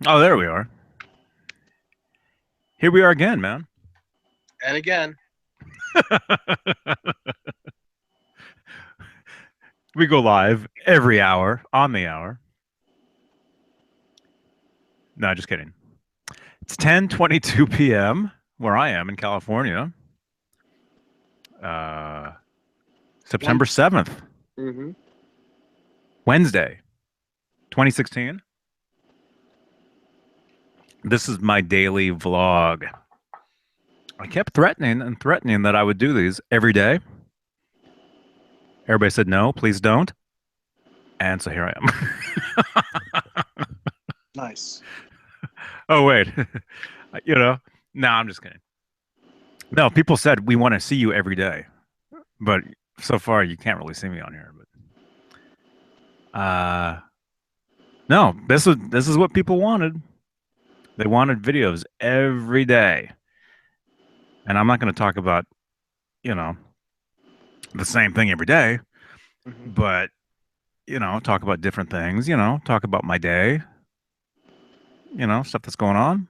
Oh, there we are. Here we are again, man. And again, We go live every hour on the hour. No, just kidding. It's 10:22 p.m. where I am in California. Uh, one. September 7th, Mm-hmm. Wednesday, 2016. This is my daily vlog. I kept threatening and threatening that I would do these every day. Everybody said no, please don't. And so here I am. Nice. Oh wait, you know, no, I'm just kidding. No, people said we want to see you every day, but so far you can't really see me on here. But no, this is what people wanted. They wanted videos every day, and I'm not going to talk about you know the same thing every day, Mm-hmm. but talk about different things. Talk about my day. Stuff that's going on.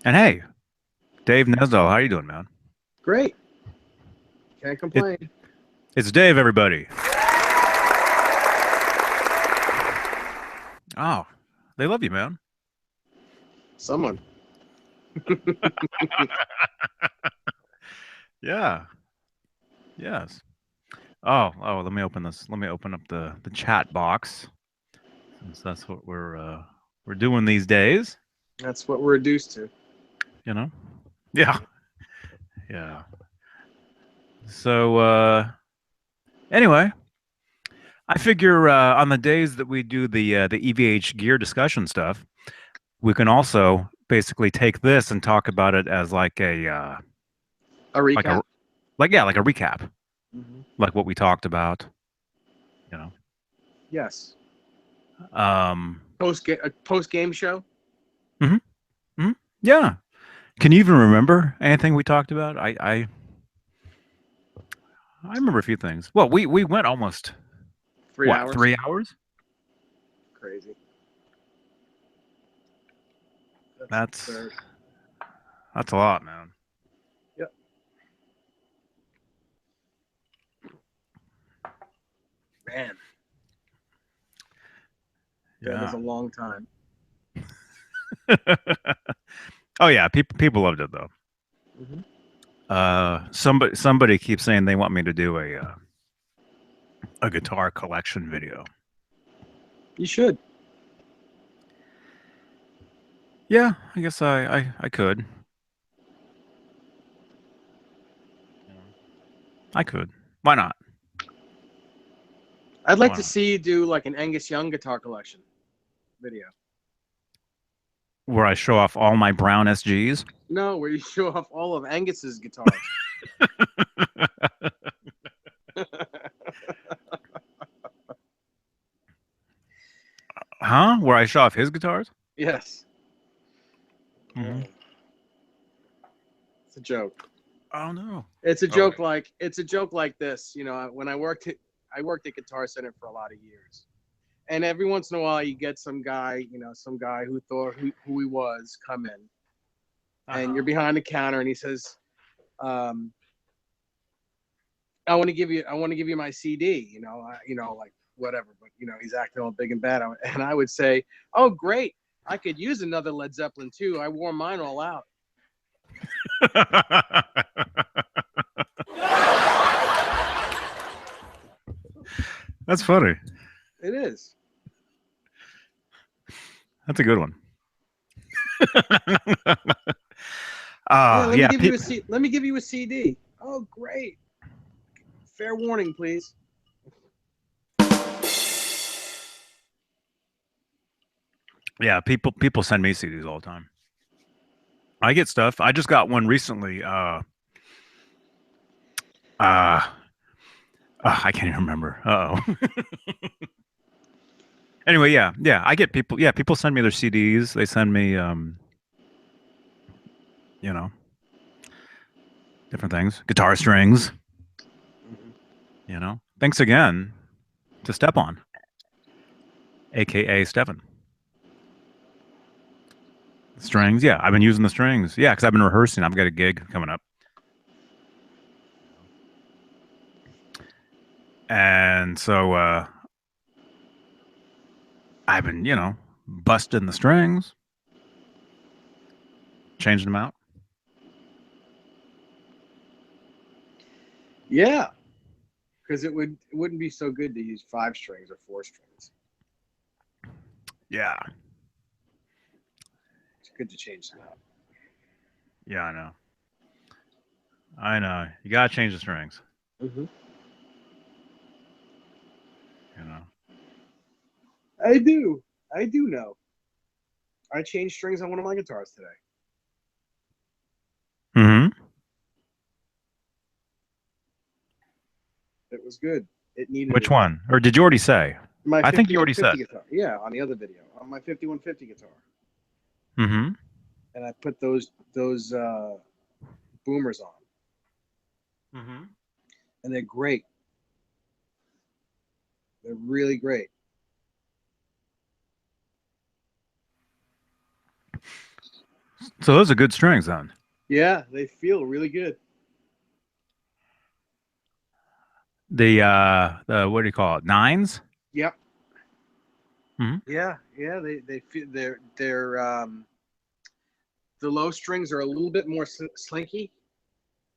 And hey, Dave Nesdell, how you doing, man? Great. Can't It, complain. it's Dave, everybody. Oh, they love you, man. Someone. Yeah. Yes. Oh. Let me open this. Let me open up the chat box, since that's what we're doing these days. That's what we're reduced to. You know. Yeah. Yeah. So anyway, I figure on the days that we do the EVH gear discussion stuff, we can also basically take this and talk about it as like A like recap. a like a recap, Mm-hmm. like what we talked about. You know. Yes. Um. Post game show. hmm Yeah. Can you even remember anything we talked about? I remember a few things. Well, we went almost Three what, hours. 3 hours? Crazy. That's That's absurd. that's a lot, man. Yep. Man, that is Yeah. a long time. Oh yeah, people loved it though. Mm-hmm. Somebody keeps saying they want me to do a guitar collection video. You should. Yeah, I guess I could. You know, I could. Why not? I'd like Why to not? see you do like an Angus Young guitar collection video. Where I show off all my brown SGs. No, where you show off all of Angus's guitars. Huh? Where I show off his guitars? Yes. hmm It's a joke. Oh no. It's a Oh joke wait. like it's a joke like this. You know, when I worked at Guitar Center for a lot of years, and every once in a while you get some guy, some guy who thought who he was come in, and Uh-huh. you're behind the counter, and he says, um, I want to give you my CD." Like whatever, but he's acting all big and bad, and I would say, "Oh, great! I could use another Led Zeppelin too. I wore mine all out." That's funny. It is. That's a good one. Yeah, let me Yeah, give you a C. Let me give you a CD. Oh, great! Fair warning, please. yeah, people send me CDs all the time. I get stuff. I just got one recently. Uh, I can't even remember. Oh. Anyway, yeah, I get people. Yeah, people send me their CDs. They send me, you know, different things, guitar strings. Mm-hmm. Thanks again to Step On, aka Stefan. Strings, yeah. I've been using the strings. Yeah, because I've been rehearsing. I've got a gig coming up. And so I've been, busting the strings, changing them out. Yeah, because it wouldn't be so good to use 5 strings or 4 strings. Yeah. It's good to change them out. Yeah, I know. I know. You gotta change the strings. Mm-hmm. You know. I do. I do know. I changed strings on one of my guitars today. Mm-hmm. It was good. It needed Which it. one? Or did you already say? My I think you already 5150 said. guitar. Yeah, on the other video, on my 5150 guitar, Mm-hmm. and I put those boomers on, Mm-hmm. and they're great. They're really great. So those are good strings then. Yeah, they feel really good. The what do you call it? Nines? Yep. Mm-hmm. Yeah, yeah. They feel the low strings are a little bit more slinky,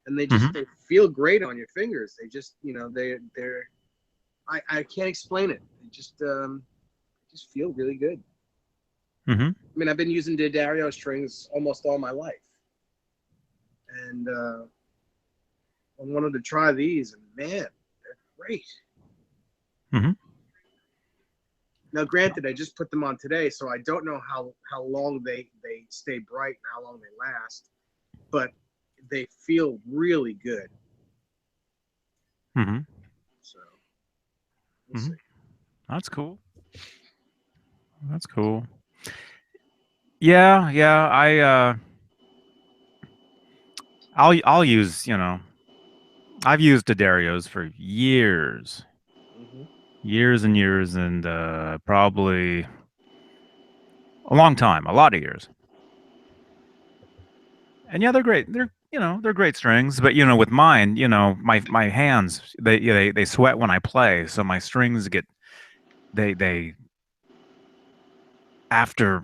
and Mm-hmm. they feel great on your fingers. They just they're I can't explain it. They just feel really good. Mm-hmm. I mean, I've been using D'Addario strings almost all my life, and I wanted to try these, and man, they're great. Mm-hmm. Now, granted, I just put them on today, so I don't know how long they stay bright and how long they last, but they feel really good. Mm-hmm. So we'll Mm-hmm. see. That's cool. That's cool. Yeah, yeah. I'll use, I've used D'Addarios for years. Mm-hmm. Years and years and probably a long time, a lot of years. And yeah, they're great. They're great strings, but with mine, my hands they sweat when I play, so my strings get they after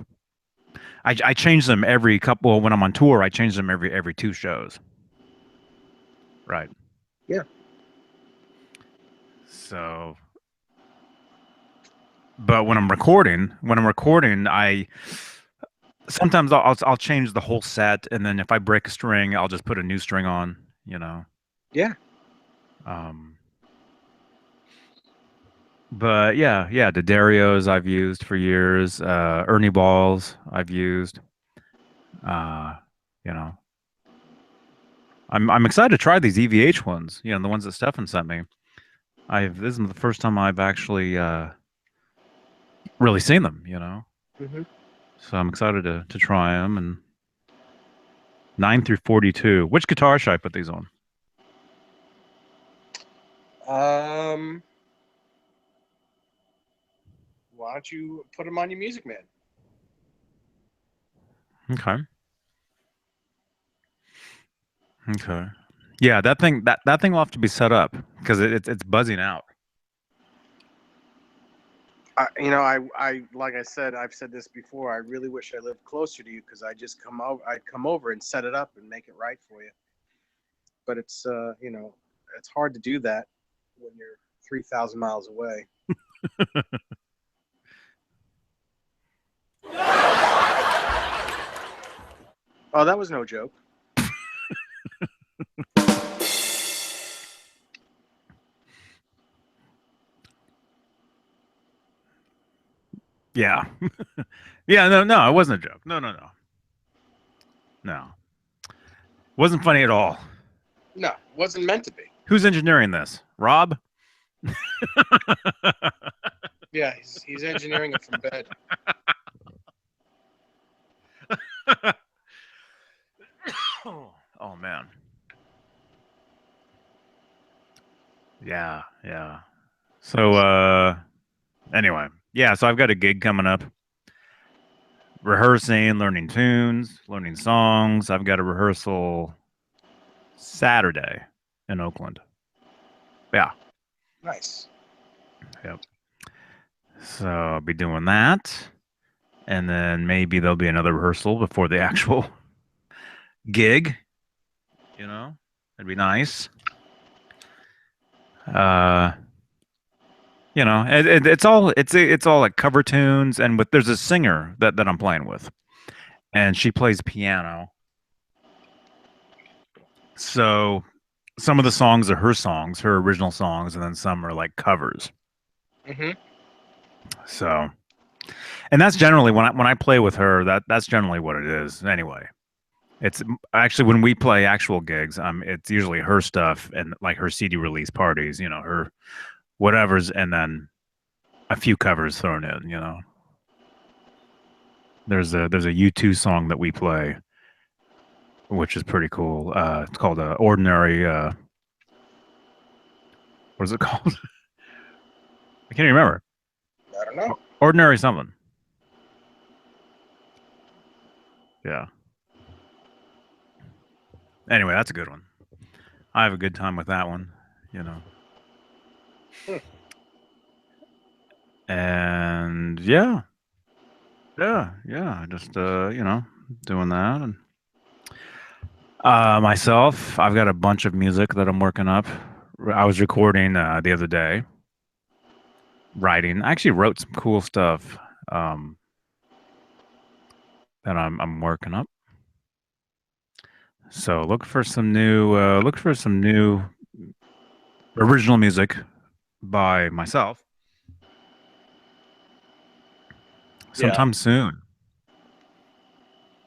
I change them every couple when I'm on tour, I change them every 2 shows. Right. Yeah. So but when I'm recording, I sometimes I'll change the whole set, and then if I break a string, I'll just put a new string on, Yeah. Um But yeah, the Darios I've used for years. Ernie balls I've used. Uh, you know, I'm excited to try these EVH ones. The ones that Stefan sent me. This is the first time I've actually really seen them. Mm-hmm. So I'm excited to try them. And 9 through 42. Which guitar should I put these on? Um, why don't you put them on your Music Man? Okay. Okay. Yeah, that thing will have to be set up because it's buzzing out. I like I said, I've said this before. I really wish I lived closer to you because I'd come over and set it up and make it right for you. But it's hard to do that when you're 3,000 miles away. Oh, that was no joke. Yeah. Yeah, no, it wasn't a joke. No. No. Wasn't funny at all. No, it wasn't meant to be. Who's engineering this? Rob? Yeah, he's engineering it from bed. Oh man. Yeah. So anyway, yeah, so I've got a gig coming up rehearsing, learning tunes, learning songs. I've got a rehearsal Saturday in Oakland. Yeah. Nice. Yep. So I'll be doing that. And then maybe there'll be another rehearsal before the actual gig. You know, that'd be nice. Uh, it's all like cover tunes, and there's a singer that I'm playing with, and she plays piano. So some of the songs are her songs, her original songs, and then some are like covers. Hmm. So, and that's generally when I play with her, that's generally what it is. Anyway, it's actually when we play actual gigs, it's usually her stuff and like her CD release parties, her whatever's, and then a few covers thrown in. There's a U2 song that we play, which is pretty cool. It's called Ordinary. What is it called? I can't even remember. I don't know. Ordinary something. Yeah. Anyway, that's a good one. I have a good time with that one. You know. Hmm. And yeah. Just doing that and myself. I've got a bunch of music that I'm working up. I was recording the other day, writing. I actually wrote some cool stuff um, that I'm working up. So look for some new original music by myself Yeah. sometime soon.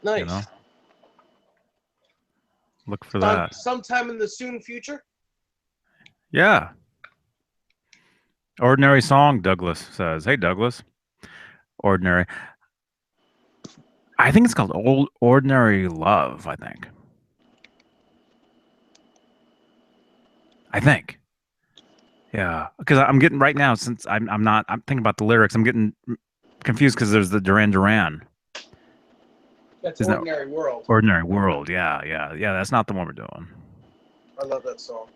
You know, Nice. look for that. Sometime in the soon future. Yeah. Ordinary song, Douglas says. Hey, Douglas. Ordinary. I think it's called Old Ordinary Love, I think. I think. Yeah, because I'm getting right now since I'm not I'm thinking about the lyrics. I'm getting confused because there's the Duran Duran. That's Isn't that Ordinary World. Ordinary World? Yeah. That's not the one we're doing. I love that song.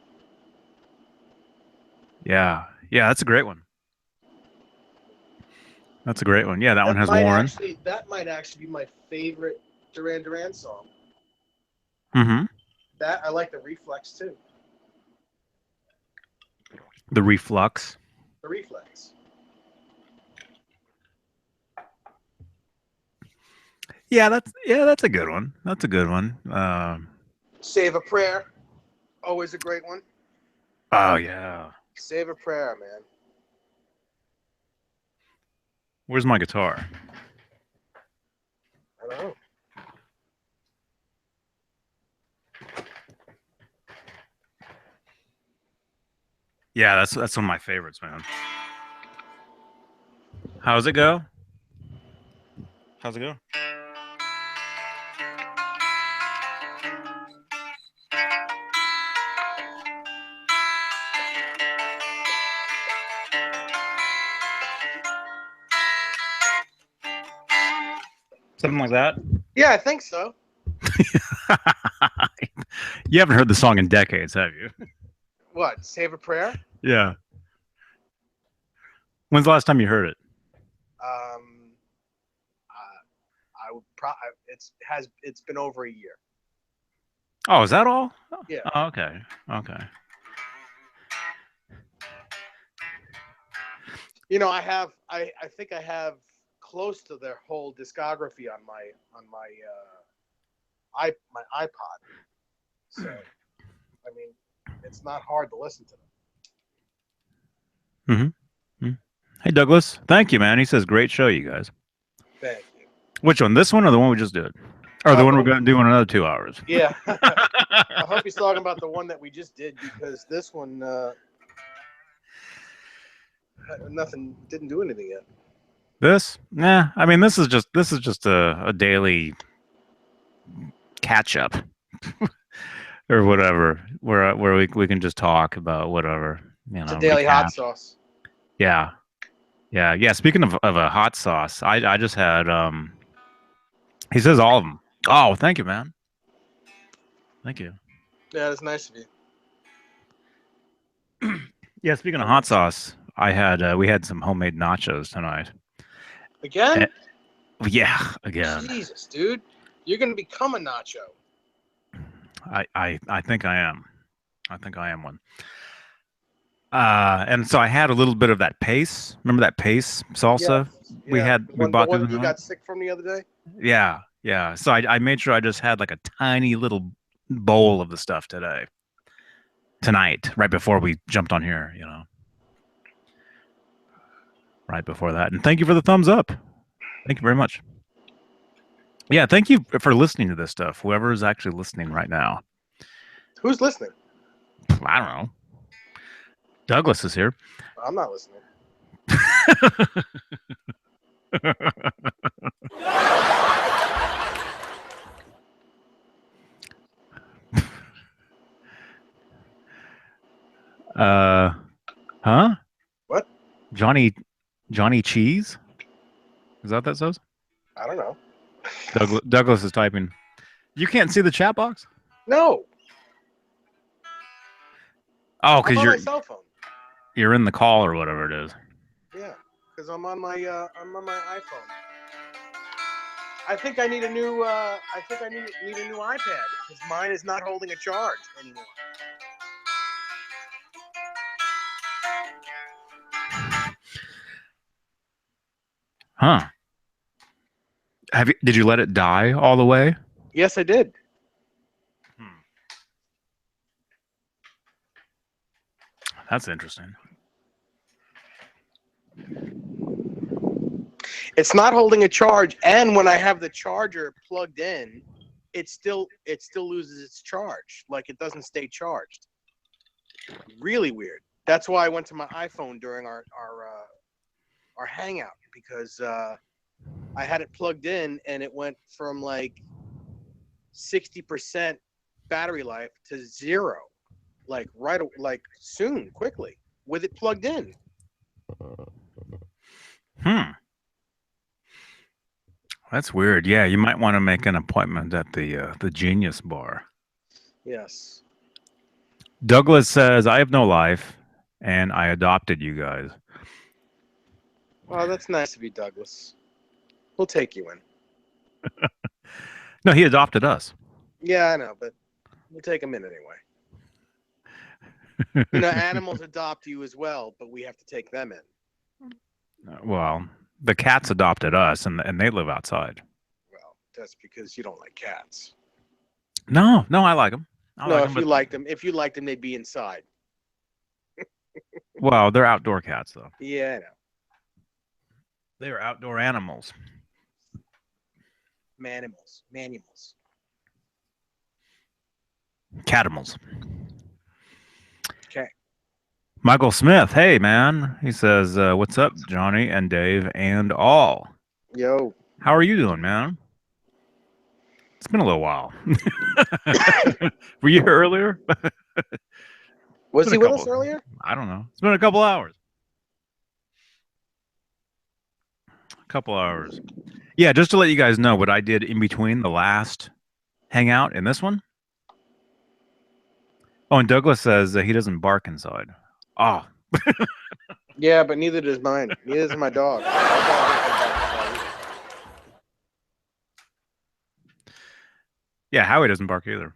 Yeah. That's a great one. That's a great one. Yeah, that one has Warren. That might actually be my favorite Duran Duran song. Mm-hmm. That I like the Reflex too. The Reflux. The Reflex. That's a good one. That's a good one. Save a Prayer. Always a great one. Oh yeah. Save a Prayer, man. Where's my guitar? I don't know. Yeah, that's one of my favorites, man. How's it go? How's it go? Something like that. Yeah, I think so. You haven't heard the song in decades, have you? What? Save a Prayer? Yeah. When's the last time you heard it? I would it's been over a year. Oh, is that all? Yeah. Oh, okay. Okay. I think I have close to their whole discography on my my iPod. So, I mean, it's not hard to listen to them. Mm-hmm. Hey, Douglas. Thank you, man. He says, great show, you guys. Thank you. Which one? This one or the one we just did? Or the one we're going to do in another 2 hours? Yeah. I hope he's talking about the one that we just did because this one, nothing, didn't do anything yet. This? Nah. I mean, this is just a daily catch up or whatever, where we can just talk about whatever. It's a daily hot sauce. Yeah. Speaking of a hot sauce, I just had He says all of them. Oh, thank you, man. Thank you. Yeah, that's nice of you. Yeah, speaking of hot sauce, we had some homemade nachos tonight. Again? Yeah, again. Jesus, dude. You're going to become a nacho. I think I am. I think I am one. And so I had a little bit of that pace. Remember that pace salsa we The bought the one other you night? got sick from the other day? Yeah, yeah. So I made sure I just had like a tiny little bowl of the stuff tonight, right before we jumped on here, you know. Right before that. And thank you for the thumbs up. Thank you very much. Yeah, thank you for listening to this stuff. Whoever is actually listening right now. Who's listening? I don't know. Douglas is here. I'm not listening. Huh? What? Johnny Cheese? Is that what that says? I don't know. Douglas is typing. You can't see the chat box? No. Oh, I'm because on my cell phone. you're in the call or whatever it is. Yeah, because I'm on my iPhone. I think I need a new need a new iPad because mine is not holding a charge anymore. Huh. Did you let it die all the way? Yes, I did. That's interesting. It's not holding a charge, and when I have the charger plugged in, it still loses its charge. Like it doesn't stay charged. Really weird. That's why I went to my iPhone during our hangout because I had it plugged in and it went from like 60% battery life to 0, like quickly with it plugged in. That's weird. Yeah, you might want to make an appointment at the Genius Bar. Yes. Douglas says, "I have no life, and I adopted you guys." Well, that's nice of you, Douglas. We'll take you in. No, he adopted us. Yeah, I know, but we'll take him in anyway. You know, animals adopt you as well, but we have to take them in. Well, the cats adopted us, and they live outside. Well, that's because you don't like cats. No, I like them. If you liked them, they'd be inside. Well, they're outdoor cats, though. Yeah, I know. They are outdoor animals. Manimals. Catamals. Okay. Michael Smith, hey man, he says, "What's up, Johnny and Dave and all? Yo. How are you doing, man? It's been a little while. Were you here earlier? Was he with us earlier? I don't know. It's been a couple hours. Yeah, just to let you guys know what I did in between the last hangout and this one. Oh, and Douglas says he doesn't bark inside. Oh. Yeah, but neither does mine. Neither does my dog. Yeah, Howie doesn't bark either.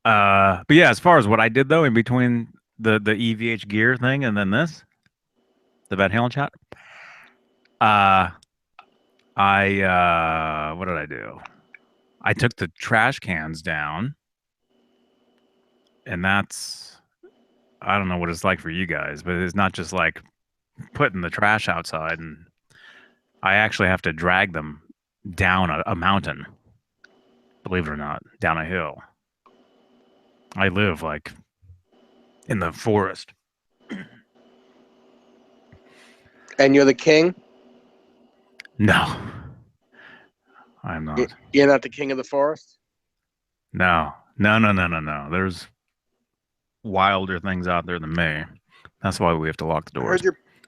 But yeah, as far as what I did though, in between the EVH Gear thing and then this, the Van Halen chat, what did I do? I took the trash cans down, and I don't know what it's like for you guys, but it's not just like putting the trash outside, and I actually have to drag them down a mountain, believe it or not, down a hill. I live like in the forest. And you're the king? No, I'm not. You're not the king of the forest? No. There's wilder things out there than me. That's why we have to lock the doors.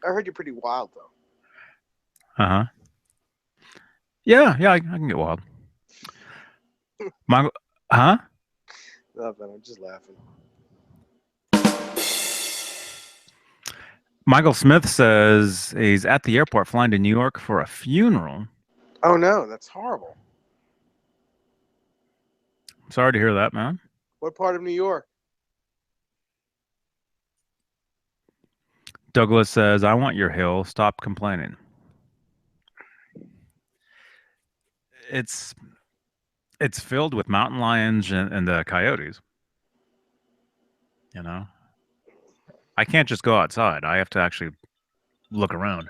I heard you're pretty wild though. Uh-huh. Yeah, yeah, I can get wild. Michael, huh? Nothing. I'm just laughing. Michael Smith says he's at the airport flying to New York for a funeral. Oh no, that's horrible. Sorry to hear that, man. What part of New York? Douglas says, I want your hill. Stop complaining. It's it's filled with mountain lions and the coyotes. You know, I can't just go outside. I have to actually look around.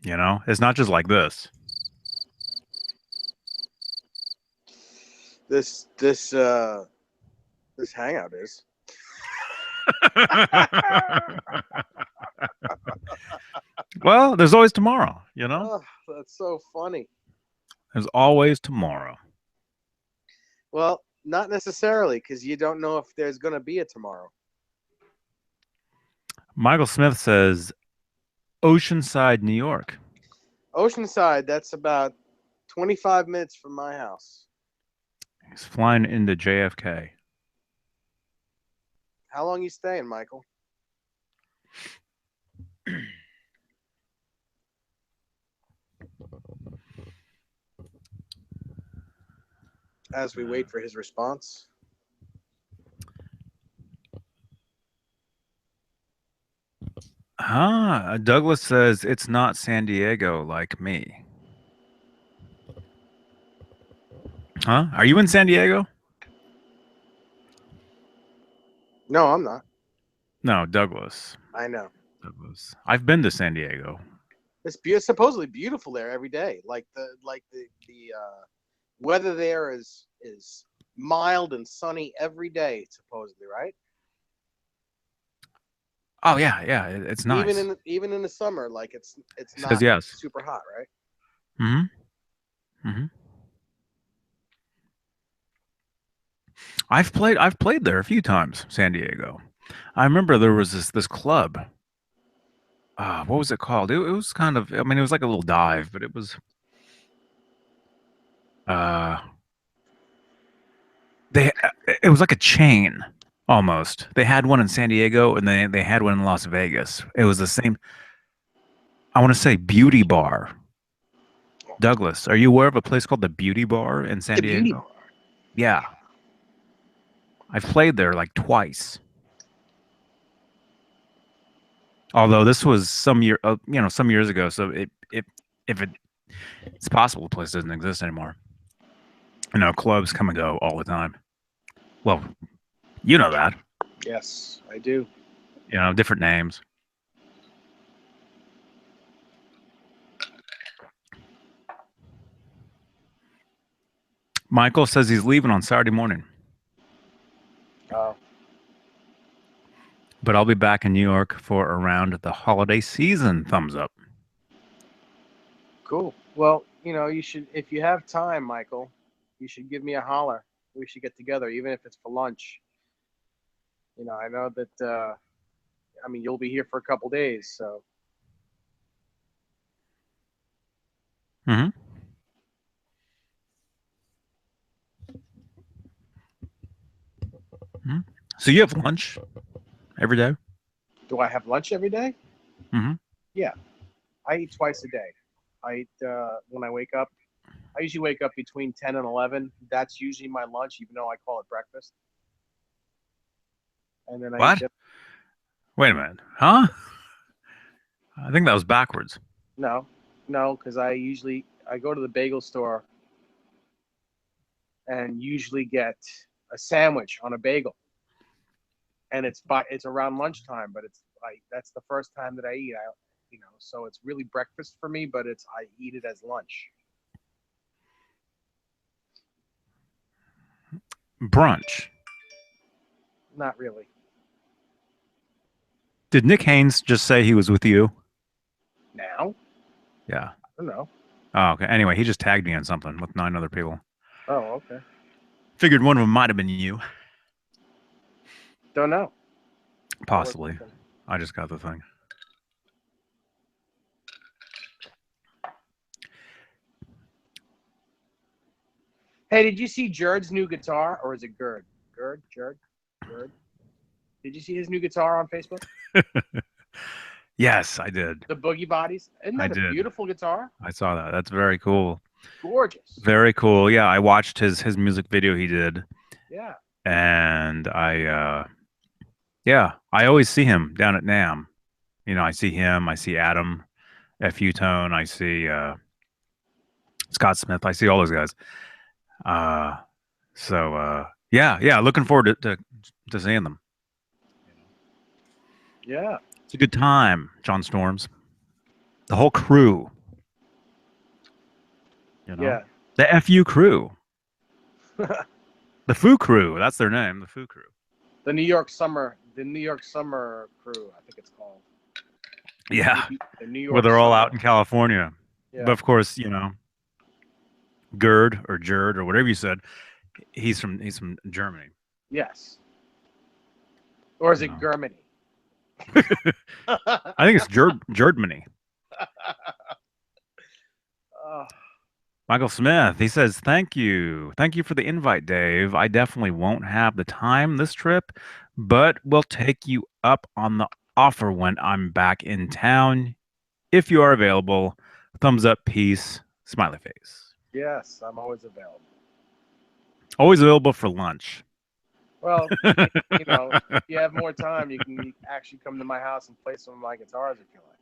You know, it's not just like this. This hangout is. Well, there's always tomorrow, you know? Oh, that's so funny. There's always tomorrow. Well, not necessarily, because you don't know if there's going to be a tomorrow. Michael Smith says, Oceanside, New York. Oceanside, that's about 25 minutes from my house. He's flying into JFK. How long you staying, Michael? As we wait for his response. Douglas says it's not San Diego like me. Huh? Are you in San Diego? No, I'm not. No, Douglas. I know. Douglas. I've been to San Diego. It's supposedly beautiful there every day. Like the weather there is mild and sunny every day, supposedly, right? Oh yeah, yeah. It's nice. Even in the summer, like it's not says yes. super hot, right? Mm-hmm. Mm-hmm. I've played there a few times, San Diego. I remember there was this club. What was it called? It was kind of, I mean, it was like a little dive, but it was uh it was like a chain almost. They had one in San Diego and they had one in Las Vegas. It was the same, I want to say Beauty Bar. Douglas, are you aware of a place called the Beauty Bar in San The Diego? Beauty Bar. Yeah. I've played there like twice. Although this was some years ago, so it's possible the place doesn't exist anymore. You know, clubs come and go all the time. Well, you know that. Yes, I do. You know, different names. Michael says he's leaving on Saturday morning. Oh. But I'll be back in New York for around the holiday season. Thumbs up. Cool. Well, you should, if you have time, Michael, you should give me a holler. We should get together, even if it's for lunch. I know that, you'll be here for a couple days, so. Mm-hmm. Mm-hmm. So you have lunch every day? Do I have lunch every day? Mm-hmm. Yeah. I eat twice a day. I eat when I wake up. I usually wake up between 10 and 11. That's usually my lunch, even though I call it breakfast. And then What? Wait a minute. Huh? I think that was backwards. No, because I go to the bagel store and usually get a sandwich on a bagel, and it's around lunchtime, but that's the first time that I eat. So it's really breakfast for me, but I eat it as lunch. Brunch. Not really. Did Nick Haynes just say he was with you? Now? Yeah. I don't know. Oh, okay. Anyway, he just tagged me on something with 9 other people. Oh, okay. Figured one of them might have been you. Don't know. That was Possibly. nothing. I just got the thing. Hey, did you see Jerd's new guitar, or is it Gerd? Gerd. Did you see his new guitar on Facebook? Yes, I did. The Boogie Bodies. Isn't I that a did. beautiful guitar? I saw that. That's very cool. Gorgeous. Very cool. Yeah, I watched his music video he did, Yeah. and I always see him down at Nam. You know, I see him. I see Adam, Fu Tone. I see Scott Smith. I see all those guys. Uh, yeah. Looking forward to seeing them. Yeah. It's a good time, John Storms. The whole crew. You know, Yeah. the FU crew, the Foo crew. That's their name, the Foo crew. The New York Summer Crew, I think it's called. Yeah, The New York where they're all Summer. out in California. Yeah. But of course, you know, Gerd or Jerd or whatever you said, he's from Germany. Yes. Or is You it know. Germany? I think it's Jerdmany. Oh, Michael Smith, he says, thank you. Thank you for the invite, Dave. I definitely won't have the time this trip, but we'll take you up on the offer when I'm back in town. If you are available, thumbs up, peace, smiley face. yes, I'm always available. Always available for lunch. Well, you know, if you have more time, you can actually come to my house and play some of my guitars if you like.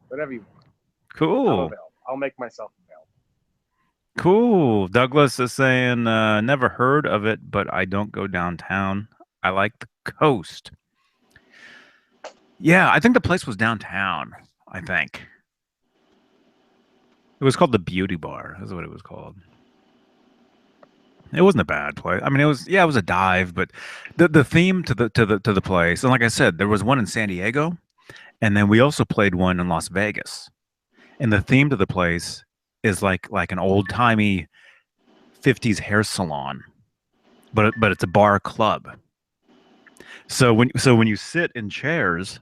Whatever you want. I'm Cool. available. I'll make myself available. Cool. Douglas is saying, never heard of it, but I don't go downtown. I like the coast. Yeah, I think the place was downtown. I think it was called the Beauty Bar. That's what it was called. It wasn't a bad place. I mean, it was it was a dive, but the theme to the place, and like I said, there was one in San Diego, and then we also played one in Las Vegas. And the theme to the place is like an old timey 50s hair salon, but it's a bar club. So when you sit in chairs,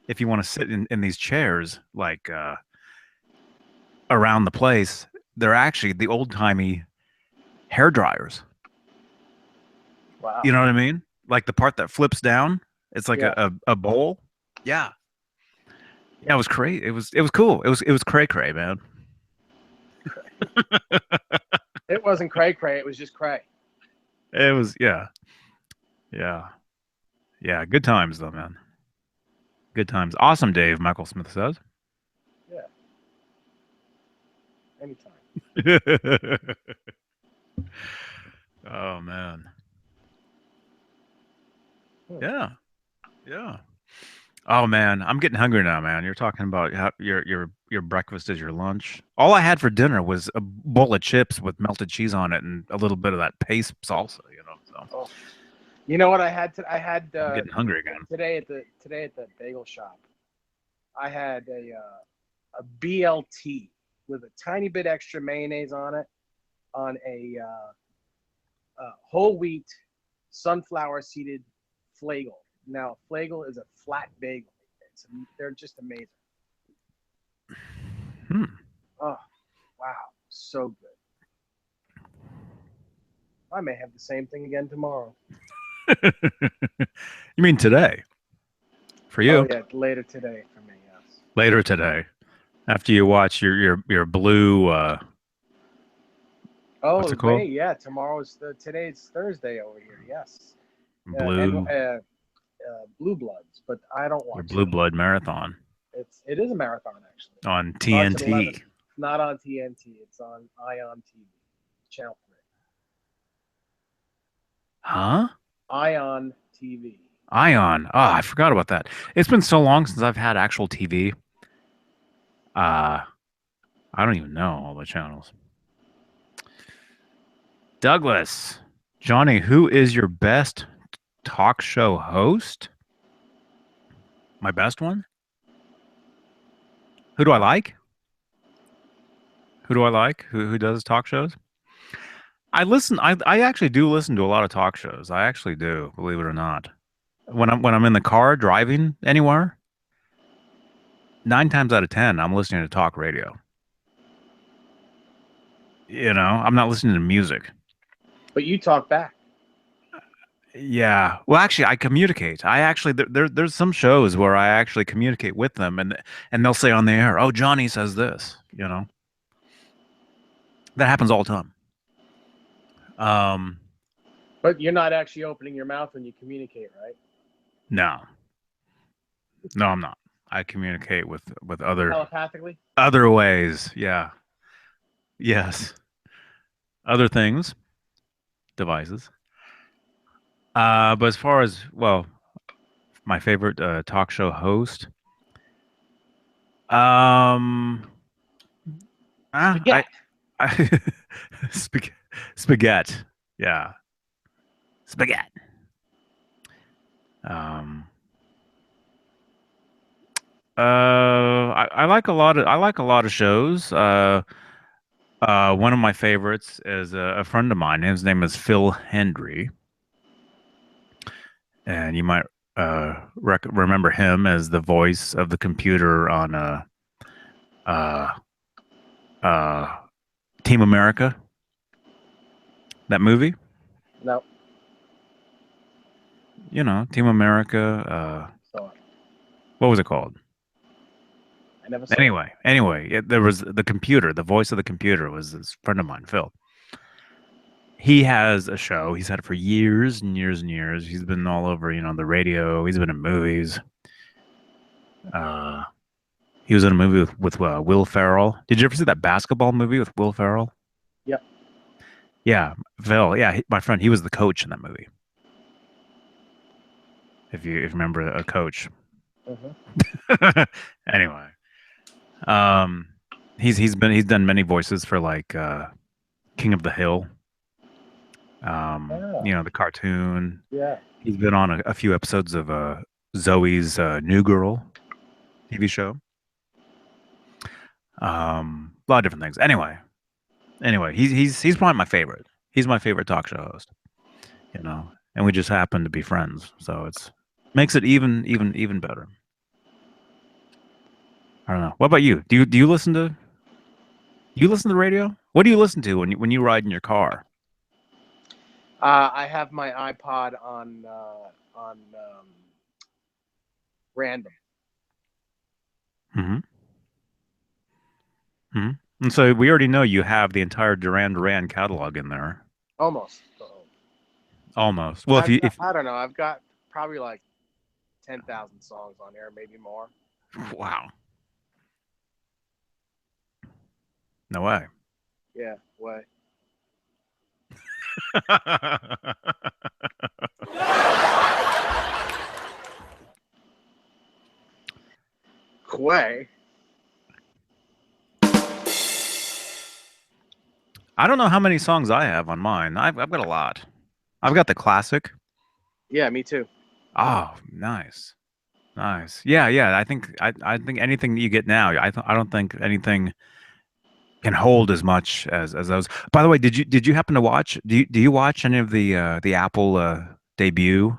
if you want to sit in these chairs like around the place, they're actually the old timey hair dryers. Wow. You know what I mean? Like the part that flips down, it's like Yeah. a bowl. Yeah. Yeah, it was crazy. It was cool. It was cray cray, man. It wasn't cray cray. It was just cray. It was yeah. Good times though, man. Good times. Awesome, Dave. Michael Smith says. Yeah. Anytime. Oh man. Hmm. Yeah. Oh man, I'm getting hungry now, man. You're talking about how your breakfast is your lunch. All I had for dinner was a bowl of chips with melted cheese on it and a little bit of that paste salsa. You know, so Oh. You know what I had? I had I'm getting hungry again. today at the bagel shop. I had a BLT with a tiny bit extra mayonnaise on it, on a whole wheat sunflower seeded flagel. Now, flagel is a flat bagel. They're just amazing. Oh, wow, so good. I may have the same thing again tomorrow. You mean today? For you? Oh yeah, later today for me. Yes. Later today, after you watch your blue. Oh, What's it called? wait, yeah. Today's Thursday over here. Yes. Blue. Blue Bloods, but I don't watch Your Blue it. Blood Marathon It is a marathon actually. on Starts at 11. TNT. Not on TNT. It's on Ion TV, Channel 3. Huh? Ion TV. Ion. Oh, I forgot about that. It's been so long since I've had actual TV. I don't even know all the channels. Douglas, Johnny, who is your best talk show host? My best one? Who do I like? Who do I like? Who does talk shows? I actually do listen to a lot of talk shows. I actually do, believe it or not. when I'm in the car driving anywhere, 9 times out of 10, I'm listening to talk radio. I'm not listening to music. But you talk back. Yeah. Well, actually, I communicate. I actually there's some shows where I actually communicate with them, and they'll say on the air, "Oh, Johnny says this." That happens all the time. Um, But you're not actually opening your mouth when you communicate, right? no, no, I'm not. I communicate with Telepathically? other ways. Yeah. Yes. Other things, devices. But as far as my favorite talk show host, um, I Spaghetti. I spaghetti. Yeah, spaghetti. Um, I like a lot of shows. One of my favorites is a friend of mine. His name is Phil Hendrie, and you might remember him as the voice of the computer on uh, uh, Team America, that movie. No. Team America. So What was it called? I never saw it. Anyway, there was the computer. The voice of the computer was this friend of mine, Phil. He has a show. He's had it for years and years and years. He's been all over, the radio. He's been in movies. Uh, he was in a movie with Will Ferrell. Did you ever see that basketball movie with Will Ferrell? Yep. Yeah, Phil. Yeah, my friend. He was the coach in that movie. If you remember a coach. Anyway, um, he's done many voices for like King of the Hill. The cartoon. Yeah. He's been on a few episodes of Zoe's New Girl TV show. A lot of different things. Anyway, he's probably my favorite. He's my favorite talk show host. And we just happen to be friends, so it's makes it even better. I don't know. What about you? Do you listen to the radio? What do you listen to when you ride in your car? I have my iPod on random. Hmm. Hmm. And so we already know you have the entire Duran Duran catalog in there. Almost. Almost. Well, if I don't know. I've got probably like 10,000 songs on there, maybe more. wow, no way. Yeah. Way. Way. I don't know how many songs I have on mine. I've got a lot. I've got the classic. Yeah, me too. Oh, nice, nice. Yeah, yeah. I think anything that you get now, I don't think anything can hold as much as those. By the way, did you happen to watch? Do you watch any of the Apple debut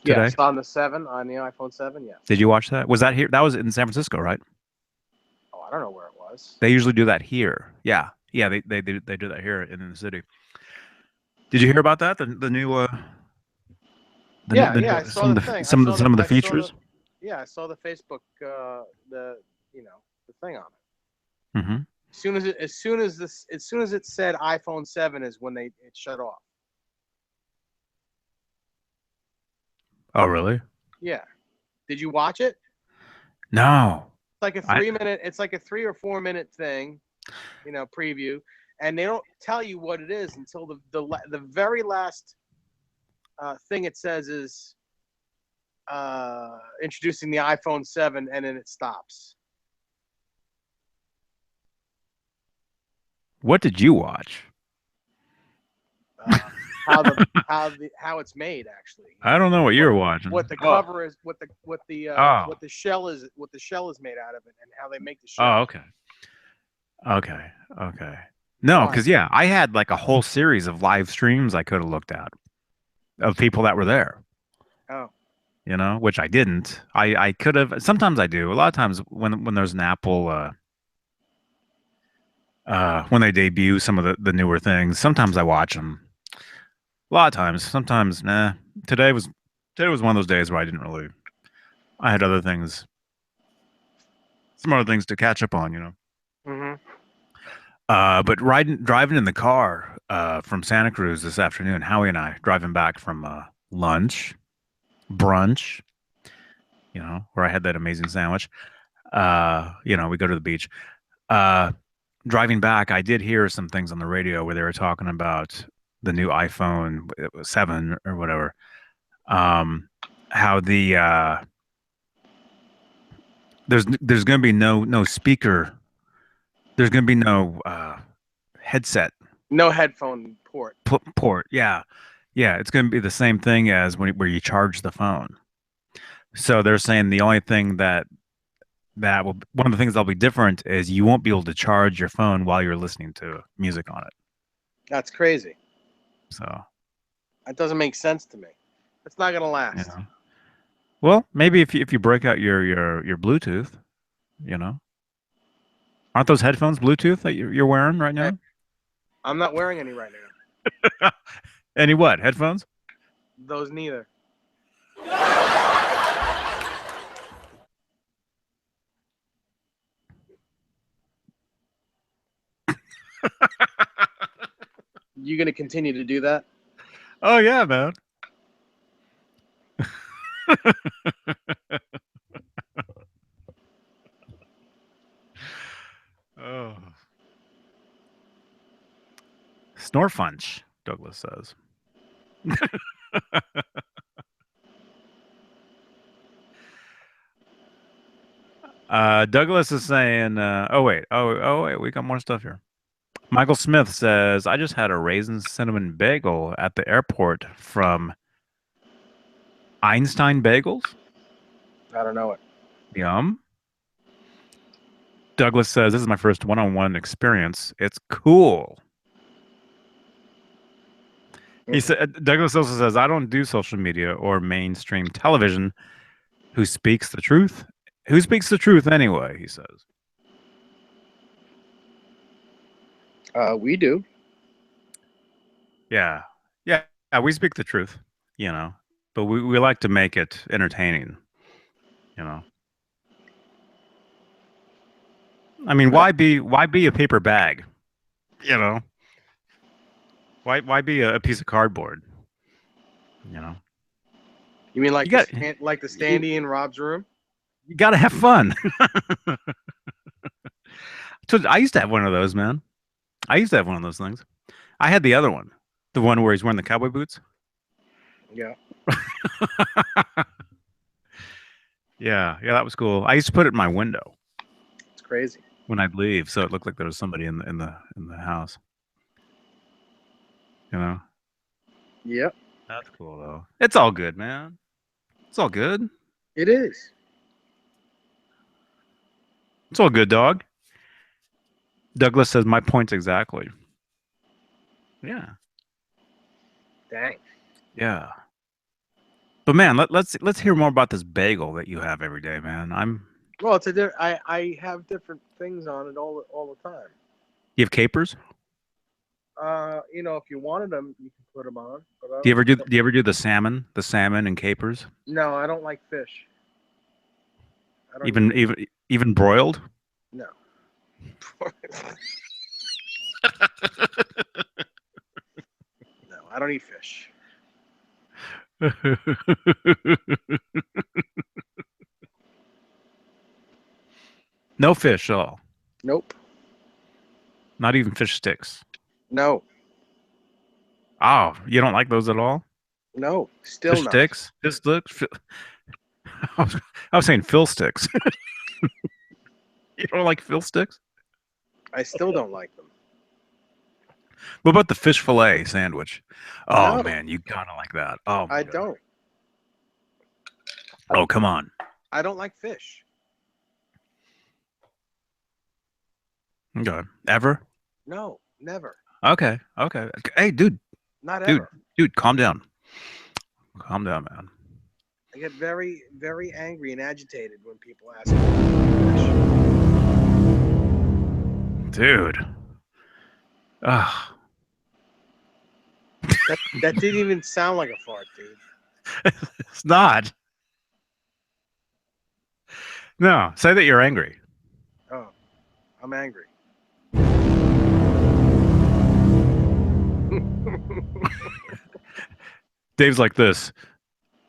today? Yes, on the iPhone 7. Yes. Did you watch that? Was that here? That was in San Francisco, right? Oh, I don't know where it was. They usually do that here. Yeah, yeah. They do that here in the city. Did you hear about that? The new Yeah. I saw the thing. some of the features. Yeah, I saw the Facebook the the thing on it. Hmm. As soon as it said iPhone 7 is when it shut off. Oh, really? Yeah. Did you watch it? No. It's like a 3 minute. It's like a 3 or 4 minute thing, preview, and they don't tell you what it is until the very last thing it says is introducing the iPhone 7, and then it stops. What did you watch? How it's made, actually. I don't know what you're watching. What the cover is, what the shell is made out of it, and how they make the shell. Oh, okay. No, because I had like a whole series of live streams I could have looked at of people that were there. Oh, you know, which I didn't. I could have. Sometimes I do. A lot of times when there's an Apple, when they debut some of the newer things, sometimes I watch them. A lot of times, sometimes, nah. Today was today was one of those days where I didn't really. I had other things, some other things to catch up on, you know. Hmm. But driving in the car from Santa Cruz this afternoon, Howie and I driving back from lunch, brunch, you know, where I had that amazing sandwich. You know, we go to the beach. Uh, Driving back, I did hear some things on the radio where they were talking about the new iPhone 7 or whatever. Um, how there's going to be no speaker. There's going to be no headset No headphone port. port. Yeah, yeah, it's going to be the same thing as where you charge the phone. So they're saying the only thing that will one of the things that'll be different is you won't be able to charge your phone while you're listening to music on it. That's crazy. So, That doesn't make sense to me. It's not gonna you last. know. Well, maybe if you break out your Bluetooth, you know. Aren't those headphones Bluetooth that you're wearing right I, now? I'm not wearing any right now. Any what? Headphones? Those neither. You gonna continue to do that? Oh yeah, man. Oh. Snorfunch, Douglas says. Douglas is saying, oh wait, we got more stuff here. Michael Smith says, I just had a raisin cinnamon bagel at the airport from Einstein Bagels. I don't know it. Yum. Douglas says, this is my first one-on-one experience. It's cool. He Mm-mm. said, Douglas also says, I don't do social media or mainstream television. Who speaks the truth? Who speaks the truth anyway? He says. We do. Yeah. Yeah. Yeah. We speak the truth, you know, but we like to make it entertaining, you know. I mean, Uh, why be a paper bag? You know, why be a piece of cardboard? You know, you mean you got like the you, standee in Rob's room? you got to have fun. So I used to have one of those, man. I used to have one of those things. I had the other one, the one where he's wearing the cowboy boots. Yeah, Yeah, yeah, that was cool. I used to put it in my window it's crazy. when I'd leave, so it looked like there was somebody in the house. You know, Yep, that's cool though. It's all good, man. It's all good. it is. It's all good, dog. Douglas says my points exactly. Yeah, Dang. yeah. But man, let's hear more about this bagel that you have every day, man. Well, I have different things on it all the time. You have capers? If you wanted them, you can put them on. But I Do you don't. ever do you ever do the salmon and capers? No, I don't like fish. I don't eat Even fish. even broiled? No. No, I don't eat fish. No fish at all. Nope. Not even fish sticks. No. Oh, you don't like those at all? No. Still Fish not. sticks? Fish sticks? I was saying fill sticks. You don't like fill sticks? I still don't like them. What about the fish fillet sandwich? Oh No, man, you gotta like that. Oh my I god. don't. Oh come on. I don't like fish. Okay. Ever? No, never. Okay. Okay. Hey, Not dude, ever. dude, calm down. Calm down, man. I get very, very angry and agitated when people ask me about fish. Dude. Ugh. That didn't even sound like a fart, dude. It's not. No, say that you're angry. Oh, I'm angry. Dave's like this.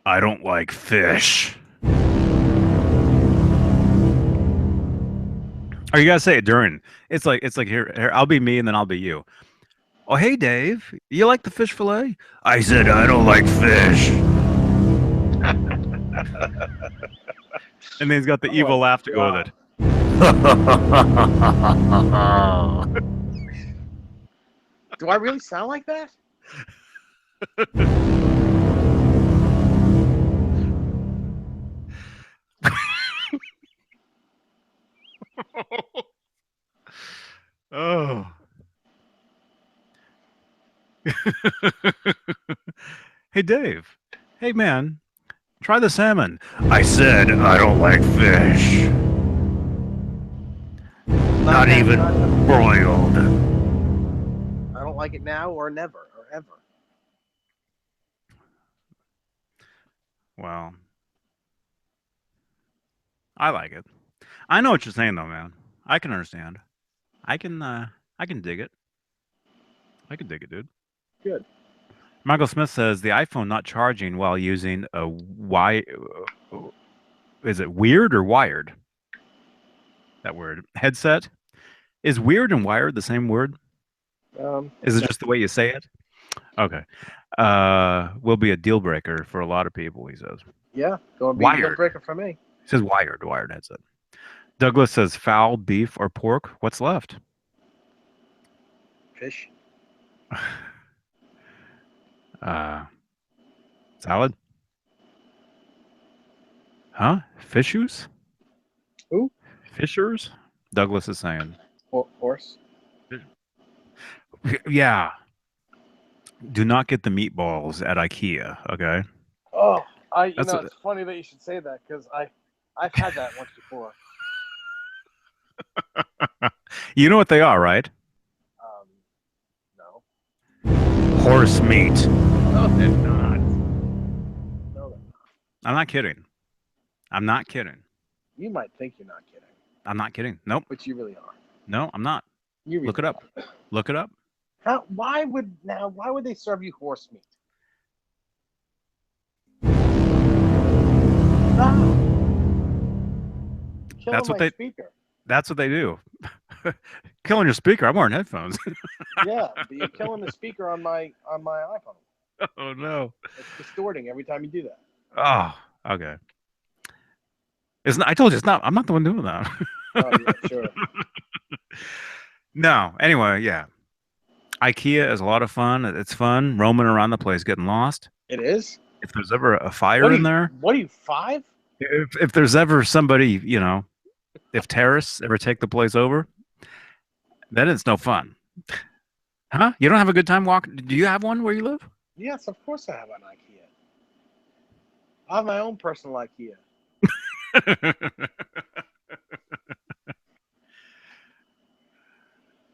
I don't like fish. Or you gotta say it during. It's like here, I'll be me and then I'll be you. Oh, hey Dave, you like the fish fillet? I said I don't like fish. And then he's got the Oh evil my laugh to go with God. it. Do I really sound like that? Oh. Hey Dave. Hey man, try the salmon. I said I don't like fish. Not even broiled. I don't like it now or never or ever. Well, I like it. I know what you're saying though, man. I can understand. I can dig it. I can dig it, dude. Good. Michael Smith says the iPhone not charging while using a is it weird or wired? That word. Headset. Is weird and wired the same word? Is it just the way you say it? Okay. Will be a deal breaker for a lot of people, he says. Yeah, going to be a deal Wired. breaker for me. He says wired headset. Douglas says fowl, beef, or pork. What's left? Fish. Salad? Huh? Fishers? Who? Fishers? Douglas is saying. Horse. Yeah. Do not get the meatballs at IKEA, okay? Oh, That's it's funny that you should say that because I've had that once before. You know what they are, right? No. Horse meat. No, they're not. No, they're not. I'm not kidding. I'm not kidding. You might think you're not kidding, I'm not kidding. Nope. but you really are. No, I'm not. You really Look it up. are. Look it up. Why would they serve you horse meat? No. That's what my they speaker. That's what they do. Killing your speaker. I'm wearing headphones. Yeah, but you're killing the speaker on my iPhone. Oh no. It's distorting every time you do that. Oh, okay. It's not, I told you it's not. I'm not the one doing that. Oh yeah, sure. No. Anyway, yeah. IKEA is a lot of fun. It's fun roaming around the place, getting lost. It is. If there's ever a fire in there, What are you 5? if there's ever somebody, if terrorists ever take the place over, then it's no fun. Huh? You don't have a good time walking? Do you have one where you live? Yes, of course I have an IKEA. I have my own personal IKEA.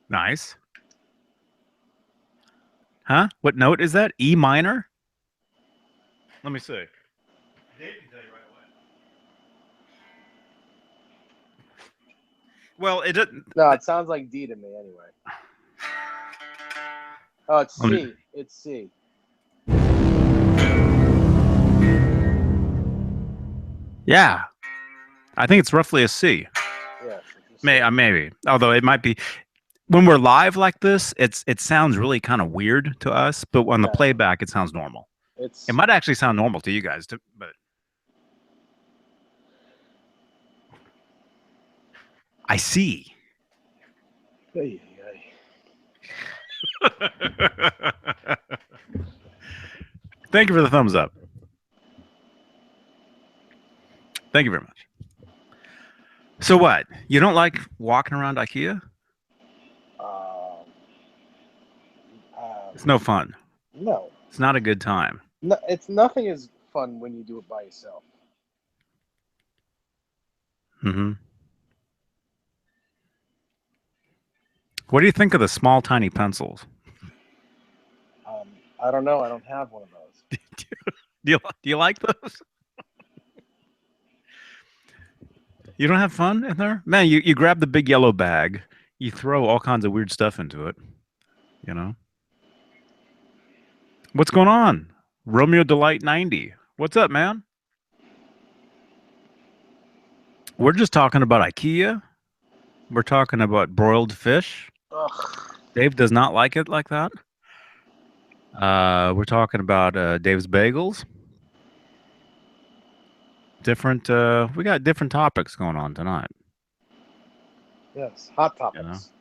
Nice. Huh? What note is that? E minor? Let me see. Dave can tell you right away. Well, it doesn't. No, it sounds like D to me anyway. Oh, it's C. It's C. Yeah. I think it's roughly a C. Yes. Maybe. Although it might be when we're live like this, it sounds really kind of weird to us, but on the playback it sounds normal. It might actually sound normal to you guys too, but I see. Hey. Thank you for the thumbs up. Thank you very much. So what? You don't like walking around IKEA? It's no fun. No. It's not a good time. No, it's nothing is fun when you do it by yourself. Mm-hmm. What do you think of the small, tiny pencils? Um, I don't know. I don't have one of those. Do you like those? You don't have fun in there, man. You grab the big yellow bag, you throw all kinds of weird stuff into it. You know what's going on? Romeo Delight 90. What's up, man? We're just talking about IKEA. We're talking about broiled fish. Ugh. Dave does not like it like that. We're talking about Dave's Bagels. Different. We got different topics going on tonight. Yes, hot You know. topics.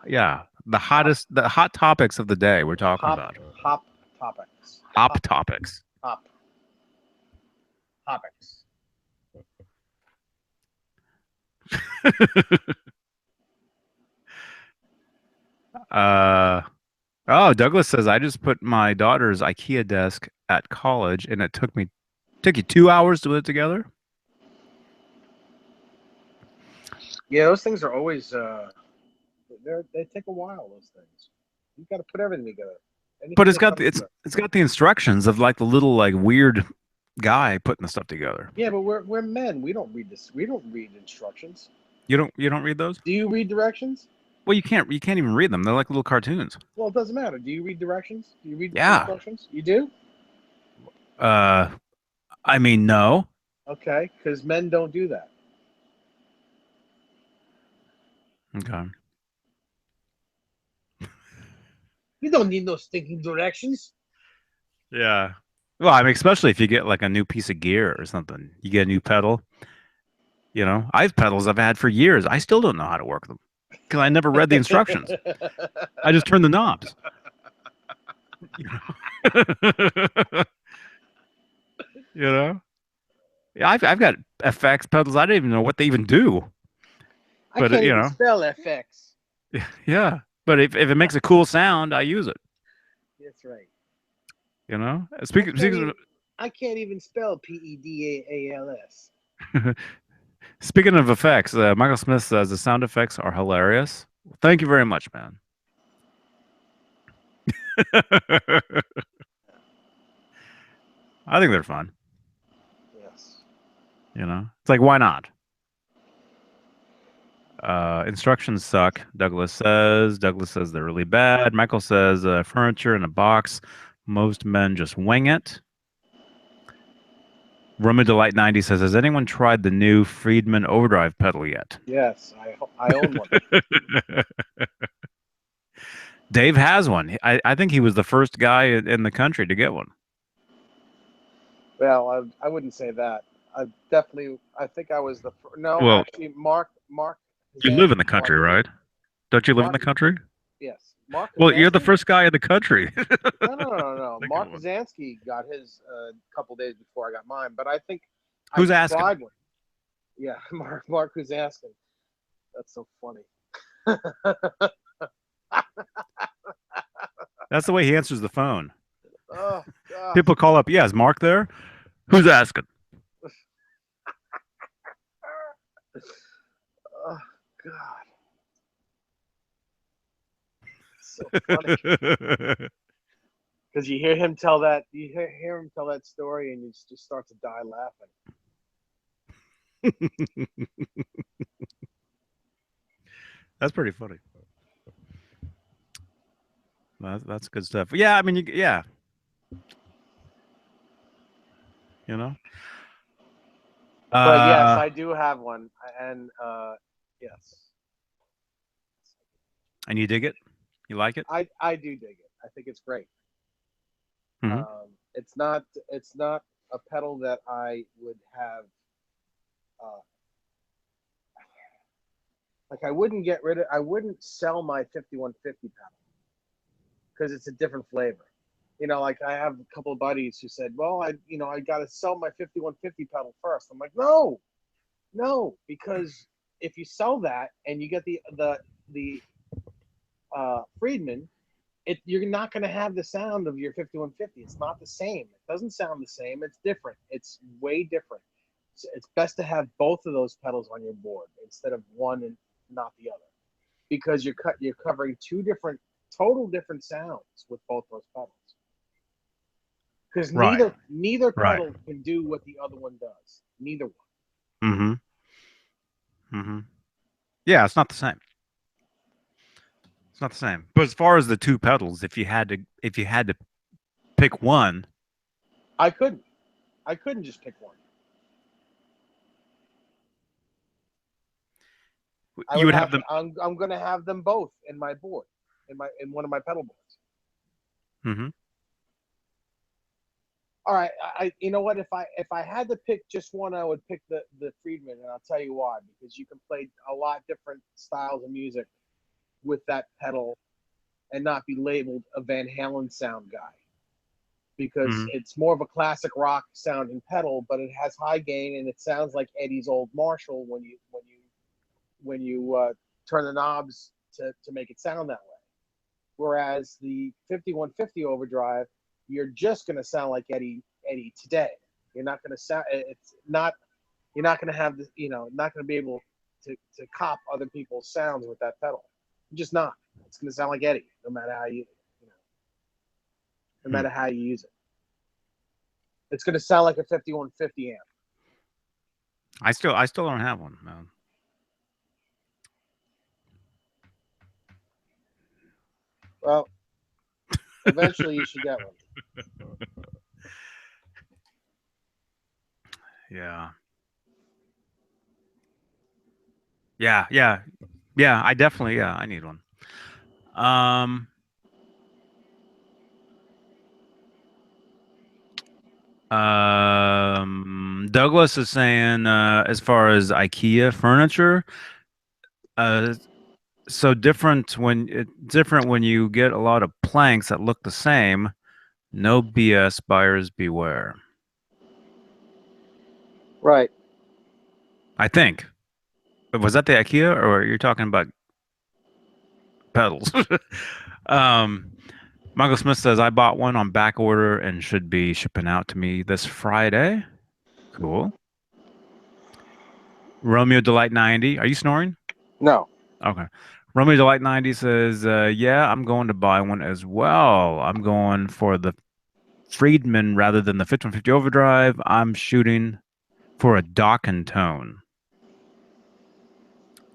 Yeah, Hot, the hot topics of the day. We're talking hop, about hop topics. hop topics. Hop topics. uh. Oh, Douglas says I just put my daughter's IKEA desk at college, and it took you 2 hours to put it together. Yeah, those things are always. They take a while. Those things. You got to put everything together. But Anything that comes to it. it's got the instructions of like the little like weird guy putting the stuff together. Yeah, but we're men. We don't read this. We don't read instructions. You don't read those? Do you read directions? Well, you can't even read them. They're like little cartoons. Well, it doesn't matter. Do you read directions? Do you read Yeah. instructions? You do? Uh, I mean, no. Okay, because men don't do that. Okay. You don't need no stinking directions. Yeah. Well, I mean, especially if you get like a new piece of gear or something, you get a new pedal. You know, I have pedals I've had for years. I still don't know how to work them because I never read the instructions. I just turn the knobs. You know? You know? Yeah, I've got FX pedals. I don't even know what they even do. I But can't you even know, spell FX. yeah. But if it makes a cool sound, I use it. That's right. You know. I can't even. I can't even spell PEDAALS. Speaking of effects, Michael Smith says the sound effects are hilarious. Thank you very much, man. I think they're fun. Yes. You know, it's like why not? Instructions suck. Douglas says. Douglas says they're really bad. Michael says furniture in a box. Most men just wing it. Roman Delight 90 says, has anyone tried the new Friedman overdrive pedal yet? Yes, I own one. Dave has one. I think he was the first guy in the country to get one. Well, I wouldn't say that. I definitely. I think I was the. No, Well, actually, Mark. you live in the Mark, country, right? Don't you live in Mark. the country? Yes, Mark Well, you're the Kazansky. first guy in the country. No. Think of Mark one. Kazansky got his a couple days before I got mine, but I think I Who's asking? tried one. Yeah, Mark Kazansky. That's so funny. That's the way he answers the phone. Oh God. People call up. Yeah, is Mark there? Who's asking? Oh God. So funny. Because you hear him tell that hear him tell that story and you just start to die laughing. That's pretty funny. That's good stuff. Yeah, I mean, yeah, you know. But yes, I do have one, and yes, And you dig it? You like it? I do dig it. I think it's great. Mm-hmm. It's not a pedal that I would have. Uh, like I wouldn't get rid of. I wouldn't sell my 5150 pedal because it's a different flavor. You know, like I have a couple of buddies who said, "Well, I got to sell my 5150 pedal first." I'm like, no, because if you sell that and you get the Friedman, you're not going to have the sound of your 5150. It's not the same. It doesn't sound the same. It's different. It's way different. So it's best to have both of those pedals on your board instead of one and not the other, because you're covering two total different sounds with both those pedals. Because Right. neither Right. pedal can do what the other one does. Neither one. Mm-hmm. Mm-hmm. Yeah, it's not the same. It's not the same. But as far as the two pedals, if you had to pick one, I couldn't. I couldn't just pick one. I you would would have have to. them. I'm going to have them both in my board, in one of my pedal boards. Mm-hmm. All right, you know what? If I had to pick just one, I would pick the Friedman, and I'll tell you why. Because you can play a lot different styles of music with that pedal, and not be labeled a Van Halen sound guy. Because Mm-hmm. it's more of a classic rock sounding pedal, but it has high gain and it sounds like Eddie's old Marshall when you turn the knobs to make it sound that way. Whereas the 5150 overdrive, you're just going to sound like Eddie today. You're not going to sound. It's not. You're not going to have the. Not going to be able to cop other people's sounds with that pedal. You're just not. It's going to sound like Eddie, no matter how no matter how you use it. It's going to sound like a 5150 amp. I still don't have one, man. Well, eventually you should get one. Yeah. Yeah. I definitely. Yeah, I need one. Um. Douglas is saying, as far as IKEA furniture, uh, so different when you get a lot of planks that look the same. No BS, buyers beware. Right. I think. Was that the IKEA, or you're talking about pedals? um, Michael Smith says I bought one on back order and should be shipping out to me this Friday. Cool. Romeo Delight 90. Are you snoring? No. Okay. Romeo Delight 90 says, yeah, I'm going to buy one as well. I'm going for the Friedman rather than the 5150 Overdrive. I'm shooting for a Dokken tone.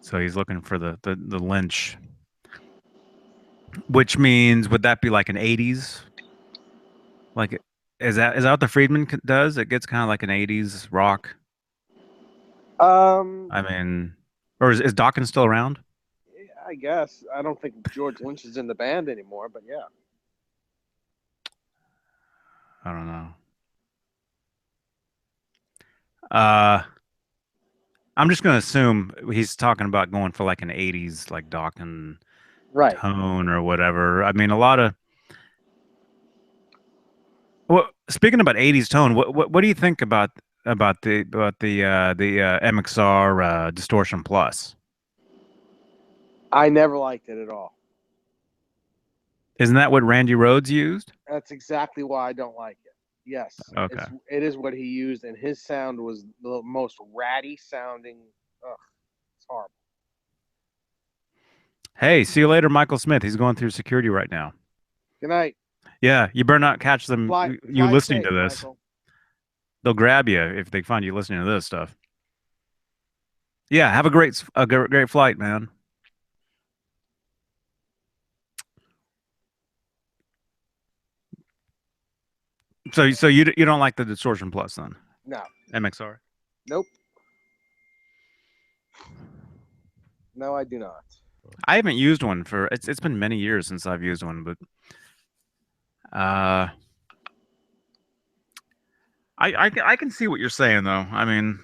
So he's looking for the Lynch, which means would that be like an 80s? Like, is that what the Friedman does? It gets kind of like an 80s rock. Um, I mean, or is Dokken still around? I guess I don't think George Lynch is in the band anymore, but yeah. I don't know. Uh, I'm just gonna assume he's talking about going for like an 80s like Dokken Right. tone or whatever. I mean, a lot of well, speaking about 80s tone, what do you think about the MXR Distortion Plus? I never liked it at all. Isn't that what Randy Rhoads used? That's exactly why I don't like it. Yes, Okay. it is what he used, and his sound was the most ratty sounding. Ugh, it's horrible. Hey, see you later, Michael Smith. He's going through security right now. Good night. Yeah, you better not catch them you Fly listening safe, to this. Michael. They'll grab you if they find you listening to this stuff. Yeah, have a great flight, man. So you don't like the Distortion Plus then? No. MXR? Nope. No, I do not. I haven't used one for it's been many years since I've used one, but uh I can see what you're saying though. I mean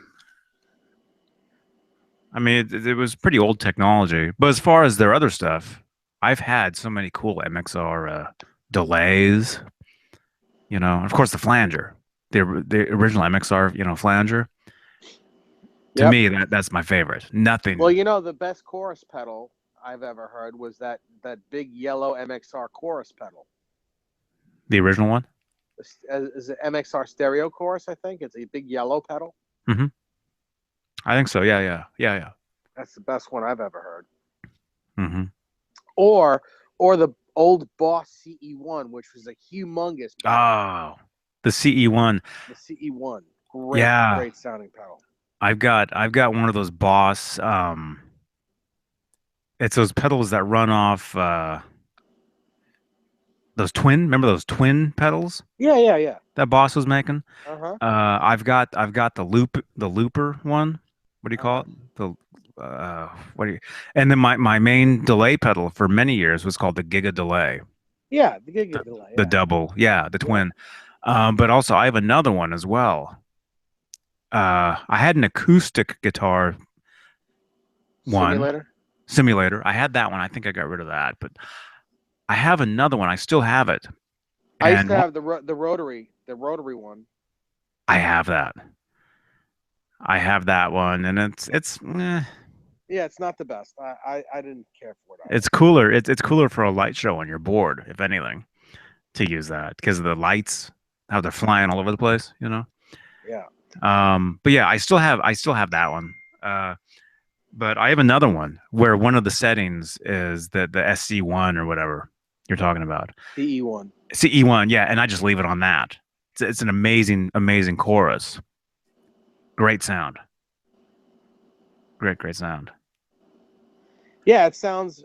it was pretty old technology, but as far as their other stuff, I've had so many cool MXR delays. Of course the flanger, the original MXR, flanger. To Yep. me, that's my favorite. Nothing. Well, the best chorus pedal I've ever heard was that big yellow MXR chorus pedal. The original one? Is it MXR stereo chorus? I think it's a big yellow pedal. Hmm. I think so. Yeah, yeah, yeah, yeah. That's the best one I've ever heard. Hmm. Or the old Boss CE1, which was a humongous pedal. Oh, the CE1. The CE1, Yeah, great sounding pedal. I've got one of those Boss. It's those pedals that run off those twin. Remember those twin pedals Yeah, yeah, yeah. that Boss was making? Uh-huh. I've got the looper one. What do you call Uh-huh. it? The what do you? And then my main delay pedal for many years was called the Giga Delay, Yeah, the Giga delay. the Yeah. double, yeah, the Yeah. twin. But also I have another one as well. I had an acoustic guitar one Simulator. simulator. I had that one. I think I got rid of that, but I have another one. I still have it, I used to and have the rotary one. I have that. I have that one, and it's Yeah, it's not the best. I didn't care for it either. it's cooler. It's cooler for a light show on your board, if anything, to use that because of the lights, how they're flying all over the place, you know. Yeah. But yeah, I still have that one. But I have another one where one of the settings is the SC1 or whatever you're talking about. CE1. CE1, yeah, and I just leave it on that. It's an amazing chorus. Great sound. Great sound. Yeah, it sounds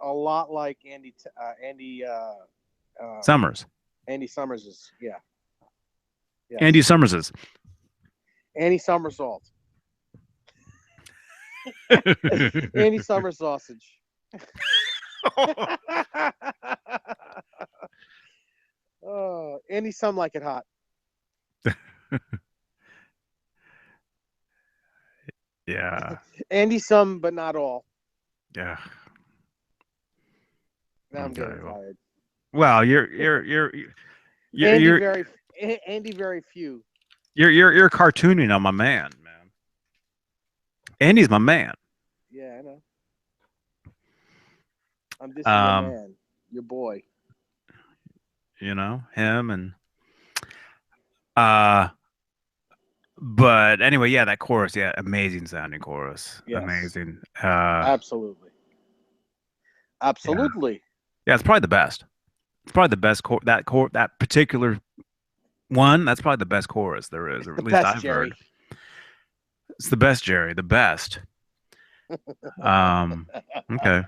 a lot like Summers. Andy Summers's. Yeah. Andy Yes. Summers's. Andy Somersault. Andy Summer sausage. Oh, Andy some like it hot. Yeah. Andy some, but not all. Yeah. Now I'm getting Okay. Well, tired. well, you're Andy you're very Andy very few. you're cartooning on my man. Andy's my man. Yeah, I know. I'm dissing your Um, man, your boy. him and uh but anyway, yeah, that chorus, yeah, amazing sounding chorus. Yes, Amazing. absolutely, Yeah. absolutely. Yeah, it's probably the best. It's probably the best that particular one, that's probably the best chorus there is, It's or the at least best, I've Jerry. heard. It's the best, Jerry, the best. Um, okay.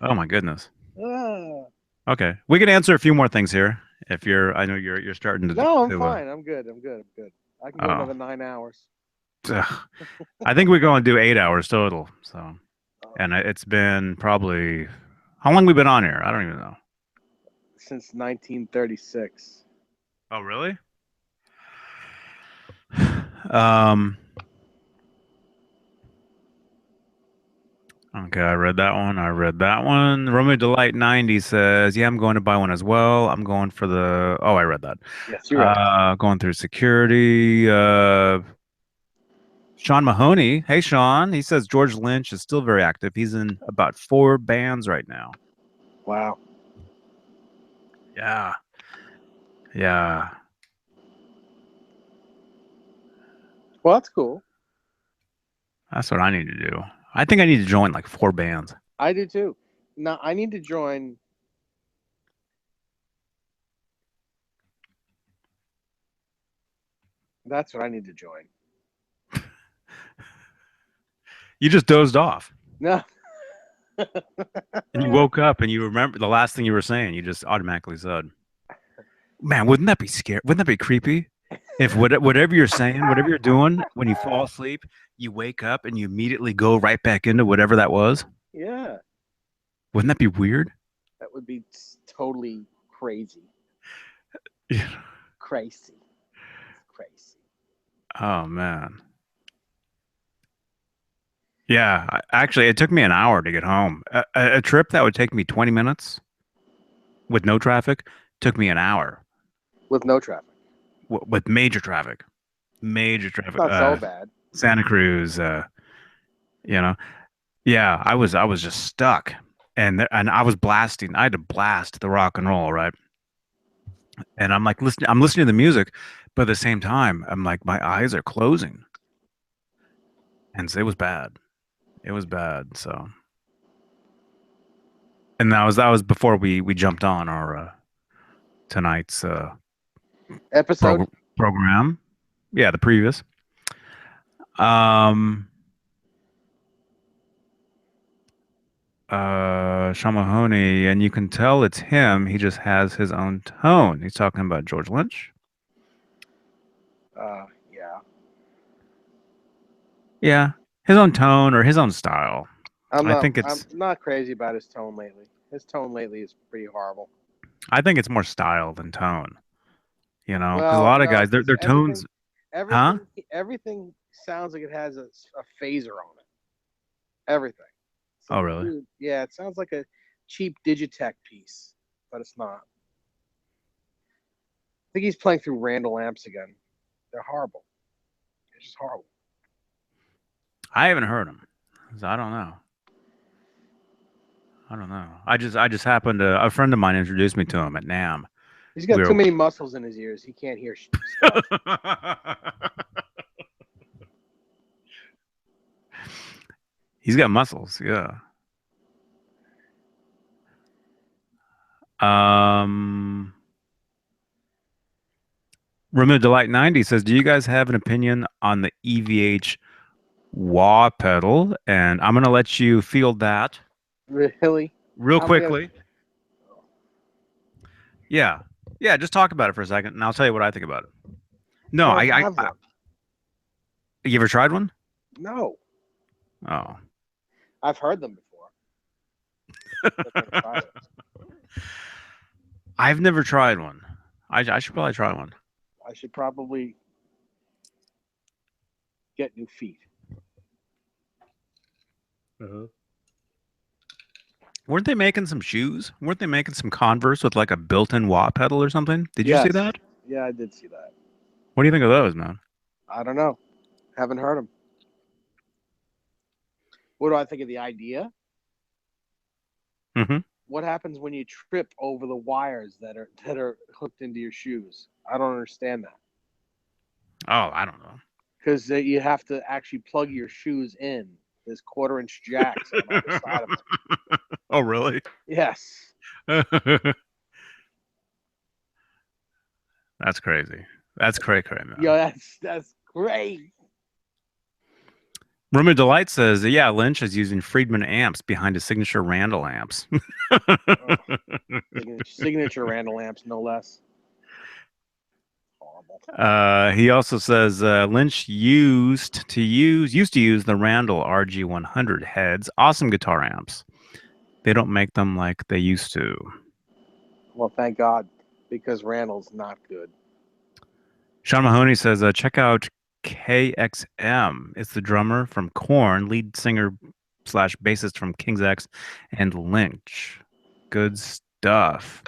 Oh my goodness. Ah. Okay. We can answer a few more things here if I know you're starting No, I'm to fine. I'm good. I'm good. I'm good. I can go oh. another 9 hours. I think we're going to do 8 hours total. So, Oh, and it's been probably how long we been on here? I don't even know. since 1936. Oh, really? Um, okay, I read that one. I read that one. Romeo Delight 90 says, "Yeah, I'm going to buy one as well. I'm going for the Oh, I read that. Yes, you read it. Going through security. Sean Mahoney. Hey, Sean. He says George Lynch is still very active. He's in about 4 bands right now. Wow. Yeah. Yeah. Well, that's cool. That's what I need to do. I think I need to join like 4 bands. I do too. Now I need to join. That's what I need to join. You just dozed off No. and you woke up and you remember the last thing you were saying. You just automatically said, man, wouldn't that be scary? Wouldn't that be creepy? If whatever you're saying, whatever you're doing, when you fall asleep, you wake up and you immediately go right back into whatever that was. Yeah, Wouldn't that be weird? that would be totally crazy. Yeah. Crazy. Crazy. Oh man. Yeah, actually, it took me an hour to get home. A trip that would take me 20 minutes with no traffic took me an hour With no traffic. with major traffic. Major It's traffic. not so bad. Santa Cruz, you know. Yeah, I was just stuck, and I was blasting. I had to blast the rock and roll, right? And I'm listening to the music, but at the same time, I'm like, my eyes are closing, and so it was bad. It was bad. So, and that was before we jumped on our tonight's Episode. program. Yeah, the previous. Um, Shamahoney, and you can tell it's him. He just has his own tone. He's talking about George Lynch. Yeah. Yeah, his own tone or his own style. I'm I not. think I'm it's not crazy about his tone lately. His tone lately is pretty horrible. I think it's more style than tone. You know, because a Well, lot of no, guys, because their tones, huh? everything sounds like it has a phaser on it. Everything. It's Oh, like, really? dude, yeah, it sounds like a cheap Digitech piece, but it's not. I think he's playing through Randall amps again. They're horrible. It's just horrible. I haven't heard him, so I don't know. I don't know. I just happened to a friend of mine introduced me to him at Nam. He's got We too were. many muscles in his ears. He can't hear stuff. He's got muscles. Yeah. Um. Remember Delight 90 says, "Do you guys have an opinion on the EVH wah pedal?" And I'm gonna let you field that Really? real I'm gonna. quickly. Yeah, yeah. Just talk about it for a second, and I'll tell you what I think about it. I No, don't have I one. you ever tried one? No, Oh, I've heard them before. But never tried it. I've never tried one. I should probably try one. I should probably get new feet. Uh-huh. Weren't they making some shoes? Weren't they making some Converse with like a built-in wah pedal or something? Did you see Yes. that? Yeah, I did see that. What do you think of those, man? I don't know. Haven't heard them. What do I think of the idea? Hmm. What happens when you trip over the wires that are hooked into your shoes? I don't understand that Oh, I don't know. because you have to actually plug your shoes in. There's quarter-inch jacks on either side of them. Oh, really? Yes. That's crazy. That's cray cray, Yo, man. that's great. Rumor Delight says, yeah, Lynch is using Friedman amps behind his signature Randall amps. Oh, signature Randall amps, no less. Horrible. He also says Lynch used to use the Randall RG100 heads, awesome guitar amps. They don't make them like they used to. Well, thank God, because Randall's not good. Sean Mahoney says, check out KXM. It's the drummer from Korn, lead singer slash bassist from King's X and Lynch. Good stuff.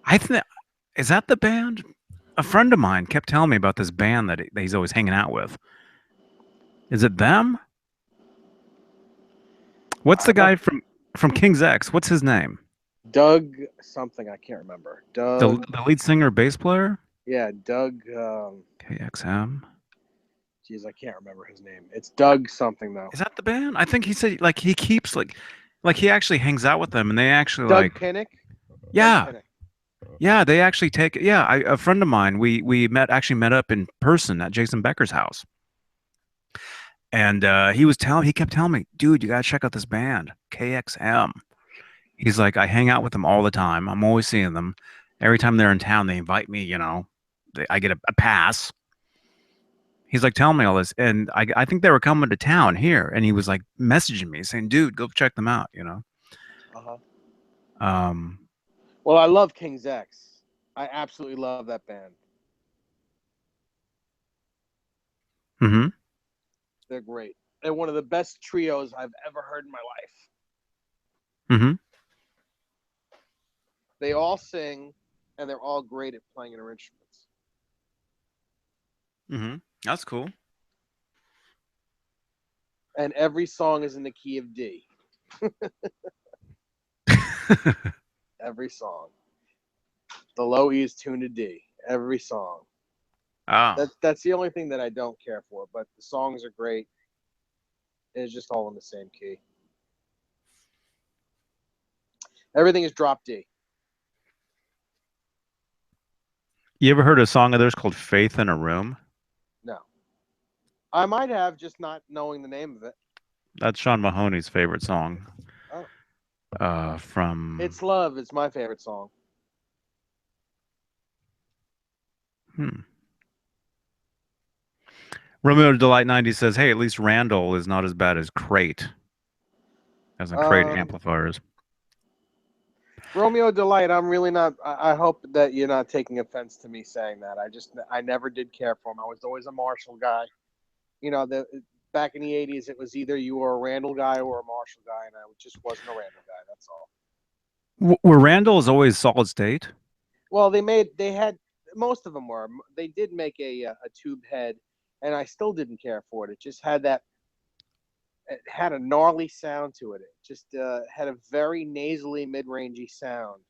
I think is that the band? A friend of mine kept telling me about this band that he's always hanging out with. Is it them? What's I the don't know. guy from King's X? What's his name? Doug something, I can't remember. The Doug, the lead singer bass player? yeah, Doug. KXM. Geez, I can't remember his name. It's Doug something though. Is that the band? I think he said like he keeps like he actually hangs out with them and they actually Doug like Pinnick. Doug yeah. Pinnick. Yeah, they actually take yeah, a friend of mine, we met up in person at Jason Becker's house. And he kept telling me, dude, you gotta check out this band, KXM. He's like, I hang out with them all the time. I'm always seeing them. Every time they're in town, they invite me, I get a pass. He's like telling me all this. And I think they were coming to town here. And he was like messaging me saying, dude, go check them out. Uh-huh. Um, Well, I love King's X. I absolutely love that band. mhm. They're great. They're one of the best trios I've ever heard in my life. Mhm. They all sing, and they're all great at playing their instruments. Mhm. That's cool. And every song is in the key of D. Every song. The low E is tuned to D. Every song. Oh, That's the only thing that I don't care for. But the songs are great. It's just all in the same key. Everything is drop D. you ever heard a song of theirs called "Faith in a Room"? No. I might have, just not knowing the name of it. That's Sean Mahoney's favorite song. Oh. From It's Love is my favorite song. hmm. Romeo Delight 90 says, "Hey, at least Randall is not as bad as Crate, as in Crate Um, amplifiers." Romeo Delight, I'm really not. I hope that you're not taking offense to me saying that. I never did care for him. I was always a Marshall guy. You know, back in the '80s, it was either you were a Randall guy or a Marshall guy, and I just wasn't a Randall guy. That's all. Were Randall is always solid state? Well, they had most of them were. They did make a tube head, and I still didn't care for it. It just had that. It had a gnarly sound to it. It just had a very nasally, mid-rangey sound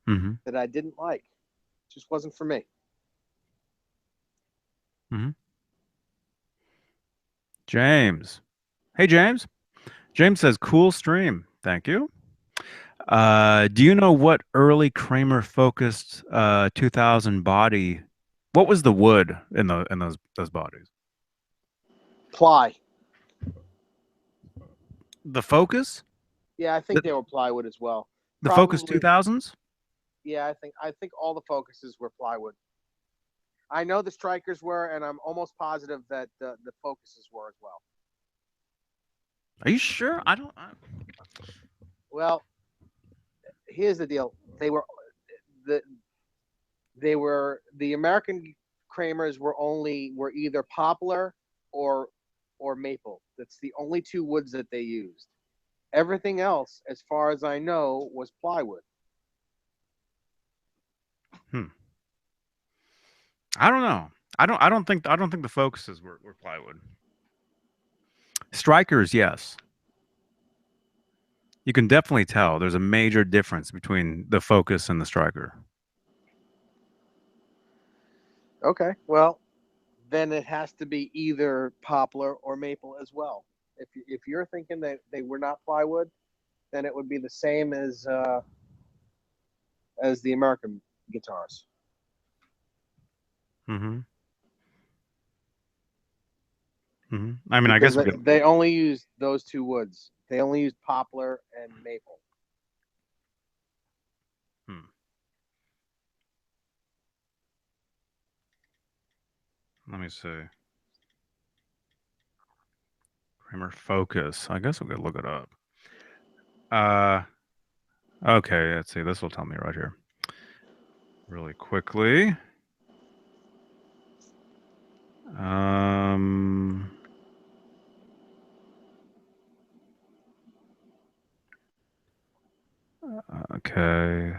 Mm-hmm. that I didn't like. It just wasn't for me. Mm-hmm. James. Hey, James. James says, "Cool stream. Thank you." Do you know what early Kramer focused 2000 body? What was the wood in those bodies? Ply. The Focus? Yeah, I think The, they were plywood as well. the Focus Probably. 2000s? Yeah, I think all the Focuses were plywood. I know the Strikers were, and I'm almost positive that the Focuses were as well. Are you sure? I don't. Well, here's the deal. The the American Kramers were either poplar or maple. That's the only two woods that they used. Everything else, as far as I know, was plywood. Hmm. I don't know. I don't think the Focuses were plywood. Strikers, yes. You can definitely tell there's a major difference between the Focus and the Striker. Okay, well, then it has to be either poplar or maple as well. If you're thinking that they were not plywood, then it would be the same as the American guitars. Mm-hmm. Mm-hmm. I mean, I Because guess we could. they only used those two woods. They only used poplar and maple. Hmm. Let me see. Kramer Focus. I guess we could look it up. Uh, okay. Let's see. This will tell me right here, really quickly. Um. Okay.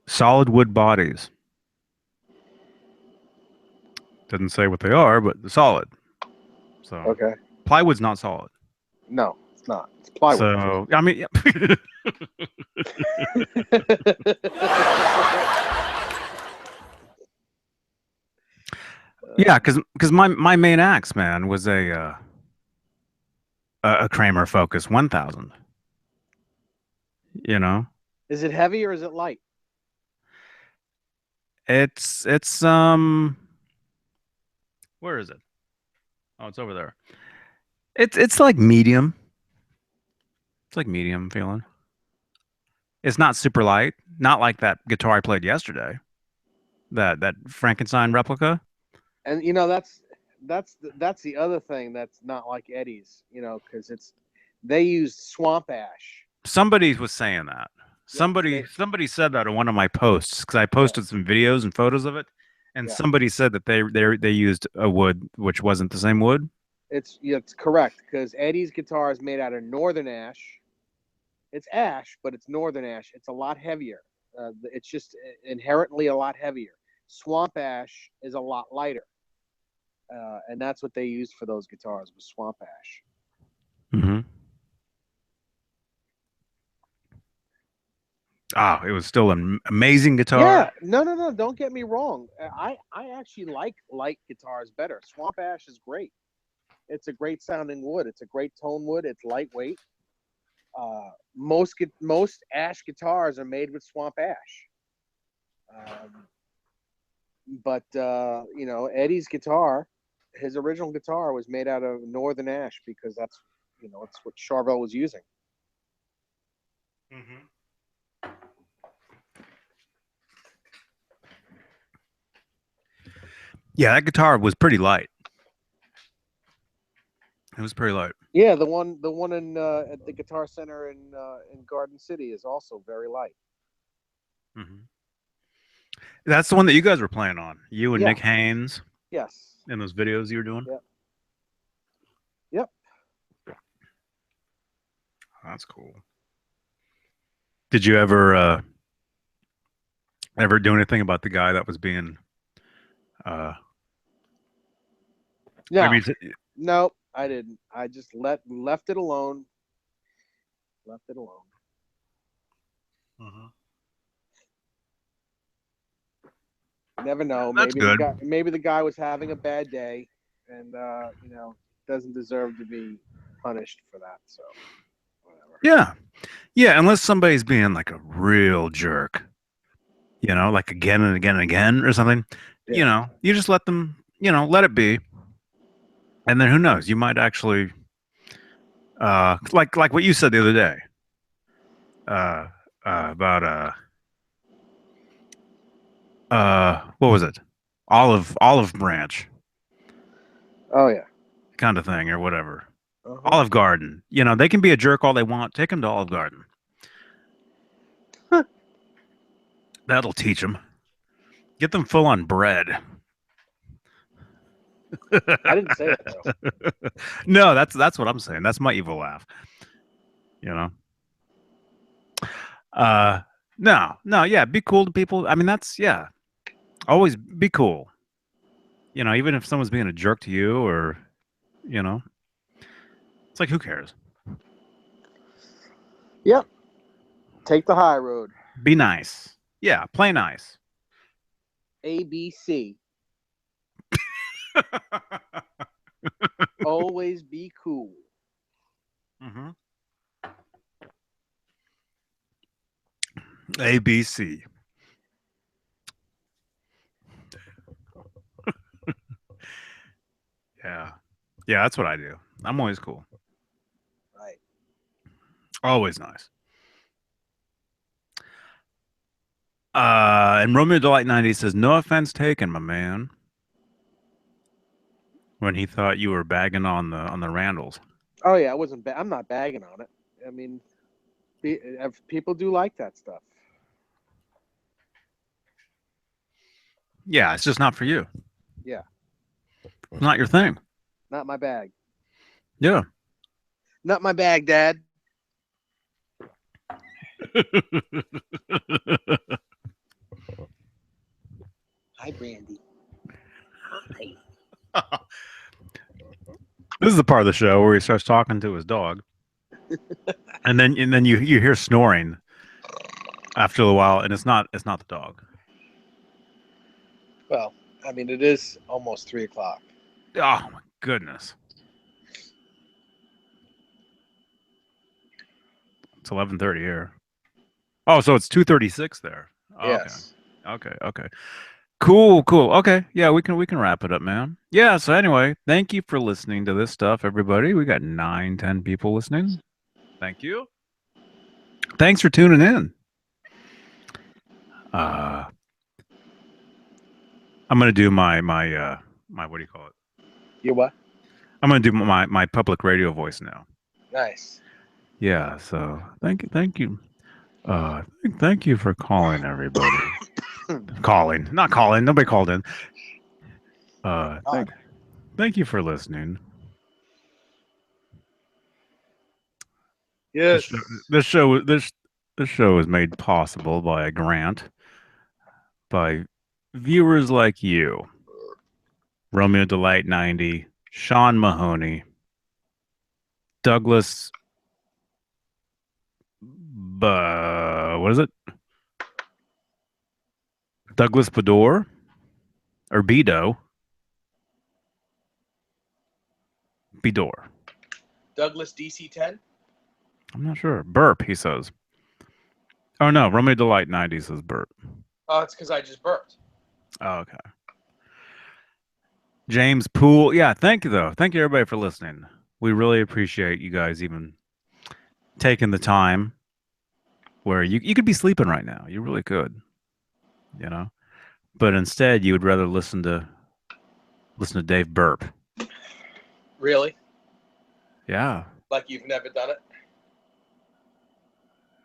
Solid wood bodies. Doesn't say what they are, but they're solid. So Okay. plywood's not solid. No, it's not. It's plywood. So I mean, yeah. Yeah, because my main axe man was a Kramer Focus 1000. You know, Is it heavy or is it light? it's where is it? Oh, it's over there. It's like medium. It's like medium feeling. It's not super light. Not like that guitar I played yesterday. That Frankenstein replica. And that's the other thing that's not like Eddie's. Because they used swamp ash. Somebody was saying that. Yes, Somebody said that in one of my posts because I posted yes, some videos and photos of it, and yeah. somebody said that they used a wood which wasn't the same wood. It's correct because Eddie's guitar is made out of northern ash. It's ash, but it's northern ash. It's a lot heavier. It's just inherently a lot heavier. Swamp ash is a lot lighter. and that's what they used for those guitars was swamp ash. Mm-hmm. Oh, it was still an amazing guitar. Yeah, no. Don't get me wrong. I actually like light guitars better. Swamp ash is great. It's a great sounding wood. It's a great tone wood. It's lightweight. Most ash guitars are made with swamp ash. But Eddie's guitar, his original guitar was made out of northern ash because that's what Charvel was using. Mm-hmm. Yeah, that guitar was pretty light. It was pretty light. Yeah, the one in at the Guitar Center in Garden City is also very light. Mm-hmm. That's the one that you guys were playing on. You and Yeah. Nick Haynes. Yes. In those videos you were doing. Yep. Yep. That's cool. Did you ever do anything about the guy that was being No. maybe No, I didn't. I just left it alone. Left it alone. uh-huh. Never know. That's good. Maybe the guy was having a bad day, and doesn't deserve to be punished for that. So, whatever. Yeah. Unless somebody's being like a real jerk, like again and again and again or something. Yeah. You just let them, let it be, and then who knows? You might actually, like what you said the other day, about what was it? Olive branch. Oh yeah. Kind of thing or whatever. Uh-huh. Olive Garden. They can be a jerk all they want. Take them to Olive Garden. That'll teach them. Get them full on bread. I didn't say it though. No, that's what I'm saying. That's my evil laugh. No, yeah, be cool to people. I mean, that's always be cool. Even if someone's being a jerk to you or it's like who cares? Yep. Take the high road. Be nice. Yeah, play nice. ABC. Always be cool. Mm-hmm. ABC. Yeah, that's what I do. I'm always cool. Right. Always nice. And Romeo Delight 90 says, no offense taken, my man. When he thought you were bagging on the Randalls. Oh yeah, I'm not bagging on it. I mean, people do like that stuff. Yeah, it's just not for you. Yeah. It's not your thing. Not my bag. Yeah. Not my bag, Dad. Hi, Brandy. Hi. This is the part of the show where he starts talking to his dog, and then you hear snoring after a while, and it's not the dog. Well, I mean, it is almost 3:00. Oh my goodness! It's 11:30 here. Oh, so it's 2:36 there. Oh, yes. Okay. Cool. Okay. Yeah, we can wrap it up, man. Yeah, so anyway, thank you for listening to this stuff, everybody. We got 9-10 people listening. Thank you. Thanks for tuning in. I'm gonna do my what do you call it? Your what? I'm gonna do my public radio voice now. Nice. Yeah, so thank you. Thank you for calling, everybody. Not calling. Nobody called in. Thank you for listening. Yes. This show is made possible by a grant by viewers like you. Romeo Delight 90, Sean Mahoney, Douglas, what is it? Douglas Bador or Bido? Bidor. Douglas DC-10. I'm not sure. Burp, he says. Oh no, Romeo Delight 90 says burp. Oh, it's because I just burped. Oh, okay. James Poole. Yeah, thank you though. Thank you everybody for listening. We really appreciate you guys even taking the time where you could be sleeping right now. You really could. You know? But instead you would rather listen to Dave burp. Really? Yeah. Like you've never done it?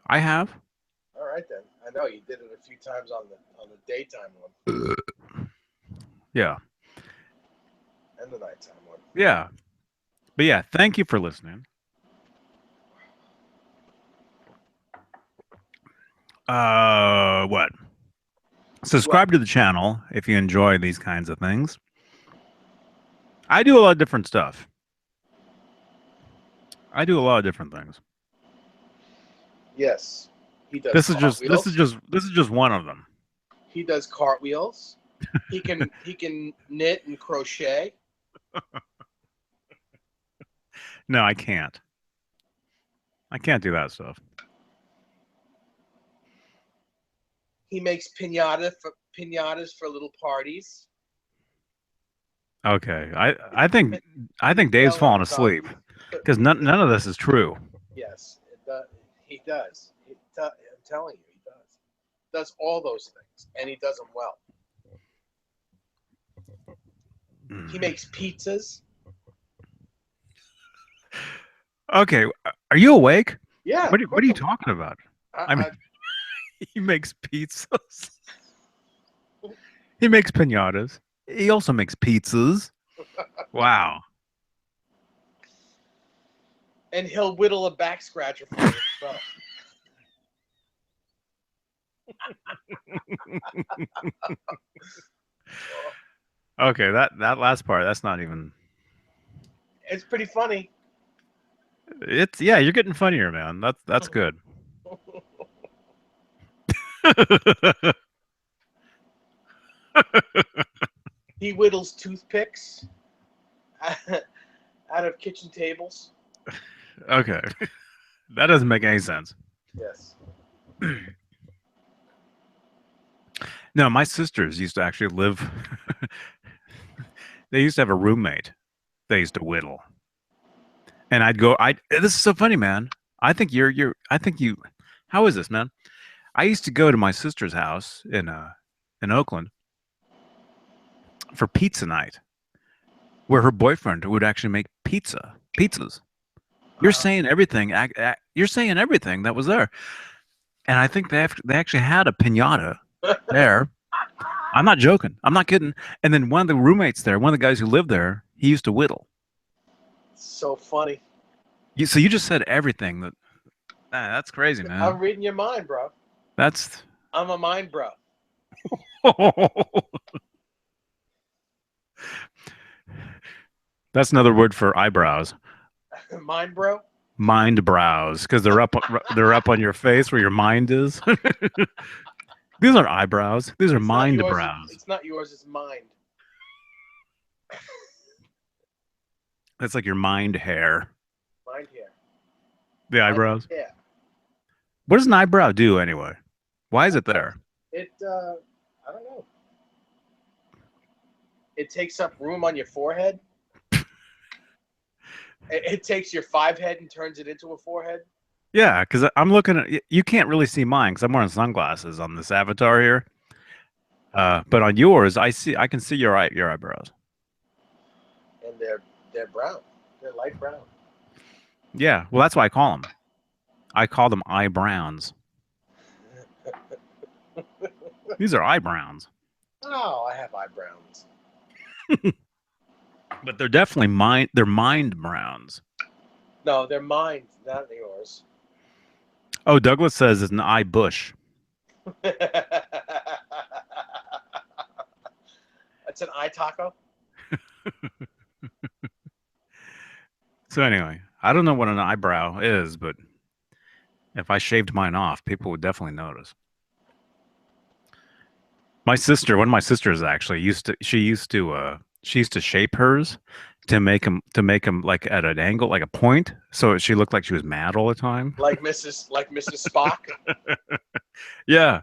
I have. All right then. I know you did it a few times on the daytime one. Yeah. And the nighttime one. Yeah. But yeah, thank you for listening. What? Subscribe to the channel if you enjoy these kinds of things. I do a lot of different stuff. I do a lot of different things. Yes. He does This is just one of them. He does cartwheels. He can knit and crochet. No, I can't. I can't do that stuff. He makes pinatas for little parties. Okay, I think Dave's falling asleep because none of this is true. Yes, he does. I'm telling you, he does. Does all those things, and he does them well. He makes pizzas. Okay, are you awake? Yeah. What are you talking about? I mean, he makes pizzas. He makes pinatas. He also makes pizzas. Wow. And he'll whittle a back scratcher for you as well. Okay, that last part, that's not even. It's pretty funny. Yeah, you're getting funnier, man. That's good. He whittles toothpicks out of kitchen tables. Okay. That doesn't make any sense. Yes. No, my sisters used to actually live. They used to have a roommate. They used to whittle, and I'd go. This is so funny, man. I think you're. I think you. How is this, man? I used to go to my sister's house in Oakland for pizza night, where her boyfriend would actually make pizzas. You're saying everything. You're saying everything that was there, and I think they actually had a pinata there. I'm not joking. I'm not kidding. And then one of the roommates there, one of the guys who lived there, he used to whittle. So funny. So you just said everything that. That's crazy, man. I'm reading your mind, bro. I'm a mind bro. That's another word for eyebrows. Mind bro. Mind brows, because they're up on your face where your mind is. These aren't eyebrows. These are mind brows. It's not yours. It's mine. That's like your mind hair. Mind hair. The eyebrows. Yeah. What does an eyebrow do anyway? Why is it there? I don't know. It takes up room on your forehead. It takes your 5 head and turns it into a 4 head. Yeah, because I'm looking at you. Can't really see mine because I'm wearing sunglasses on this avatar here. But on yours, I can see your eyebrows. And they're brown. They're light brown. Yeah, well, that's why I call them. I call them eyebrows. These are eyebrows. Oh, I have eyebrows. But they're definitely mind. They're mind browns. No, they're mine, not yours. Oh, Douglas says it's an eye bush. That's an eye taco. So anyway, I don't know what an eyebrow is, but if I shaved mine off, people would definitely notice. My sister, one of my sisters actually she used to shape hers to make him like at an angle, like a point, so she looked like she was mad all the time. Like Mrs. Spock. Yeah,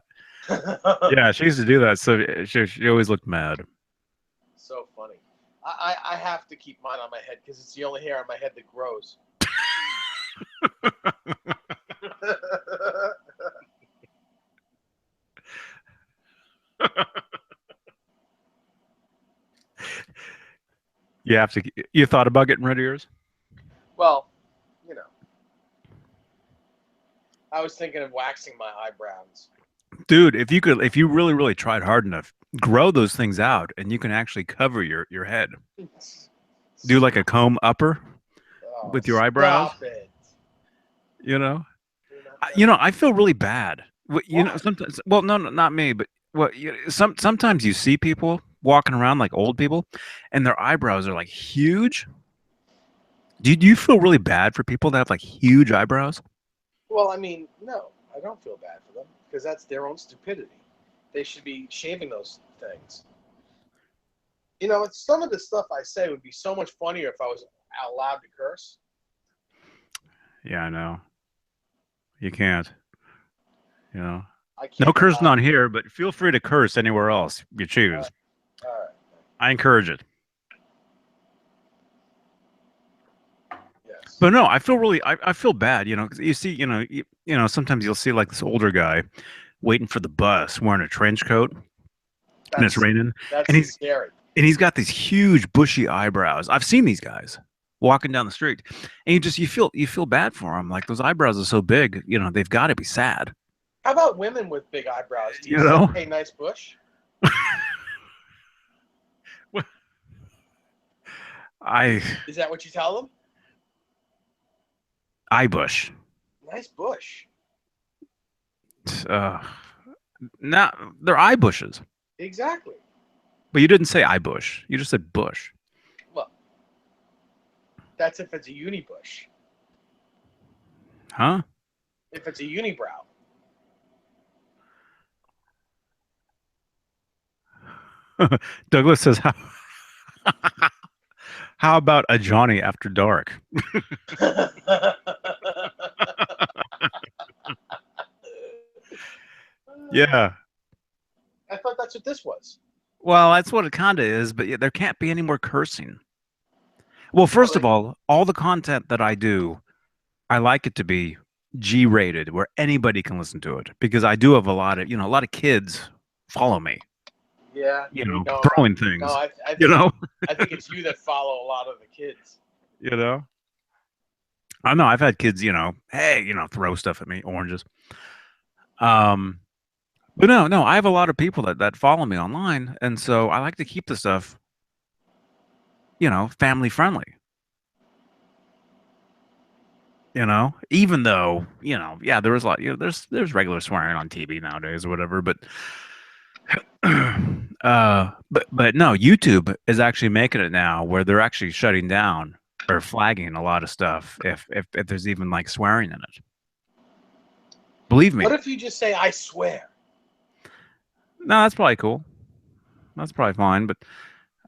yeah, she used to do that, so she always looked mad. So funny. I have to keep mine on my head because it's the only hair on my head that grows. You have to. You thought about getting rid of yours, Well, you know, I was thinking of waxing my eyebrows. dude? If you really really tried hard enough, grow those things out, and you can actually cover your head. Do like a comb upper Oh, with your eyebrows. stop it. You know, Do not do I feel really bad. You know, Why? sometimes. Well, no, no, not me, but sometimes you see people walking around like old people, and their eyebrows are like huge. Do you feel really bad for people that have like huge eyebrows? Well, I mean, no, I don't feel bad for them because that's their own stupidity. They should be shaving those things. You know, some of the stuff I say would be so much funnier if I was allowed to curse. Yeah, I know. You can't. You know, I no can't cursing allow. on here, but feel free to curse anywhere else you Uh, choose. all right. I encourage it. Yes. But no, I feel really, I feel bad, 'cause you see, sometimes you'll see like this older guy waiting for the bus wearing a trench coat and it's That's raining and that's he's scary. and he's got these huge bushy eyebrows. I've seen these guys walking down the street and you feel bad for them. Like those eyebrows are so big, they've got to be sad, How about women with big eyebrows? Do you you say, know? "Hey, nice bush"? I Is that what you tell them? eye bush. Nice bush. Uh, Not they're eye bushes. Exactly. But you didn't say eye bush. You just said bush. Well, that's if it's a uni bush. Huh? If it's a unibrow. Douglas says how about a Johnny after dark? Yeah. I thought that's what this was. Well, that's what it kind of is, but yeah, there can't be any more cursing. Well, Well, first of all the content that I do, I like it to be G-rated where anybody can listen to it because I do have a lot of kids follow me, yeah. No, throwing no. things, I you think know, I think it's you that follow a lot of the kids. you know. I know I've had kids, hey, throw stuff at me, oranges. Um, but no, no, I have a lot of people that follow me online, and so I like to keep the stuff, family friendly. Even though, yeah, there was a lot, there's regular swearing on TV nowadays or whatever, but but no, YouTube is actually making it now where they're actually shutting down or flagging a lot of stuff if there's even like swearing in it. Believe What me. if you just say, "I swear"? No, that's probably cool. That's probably fine, but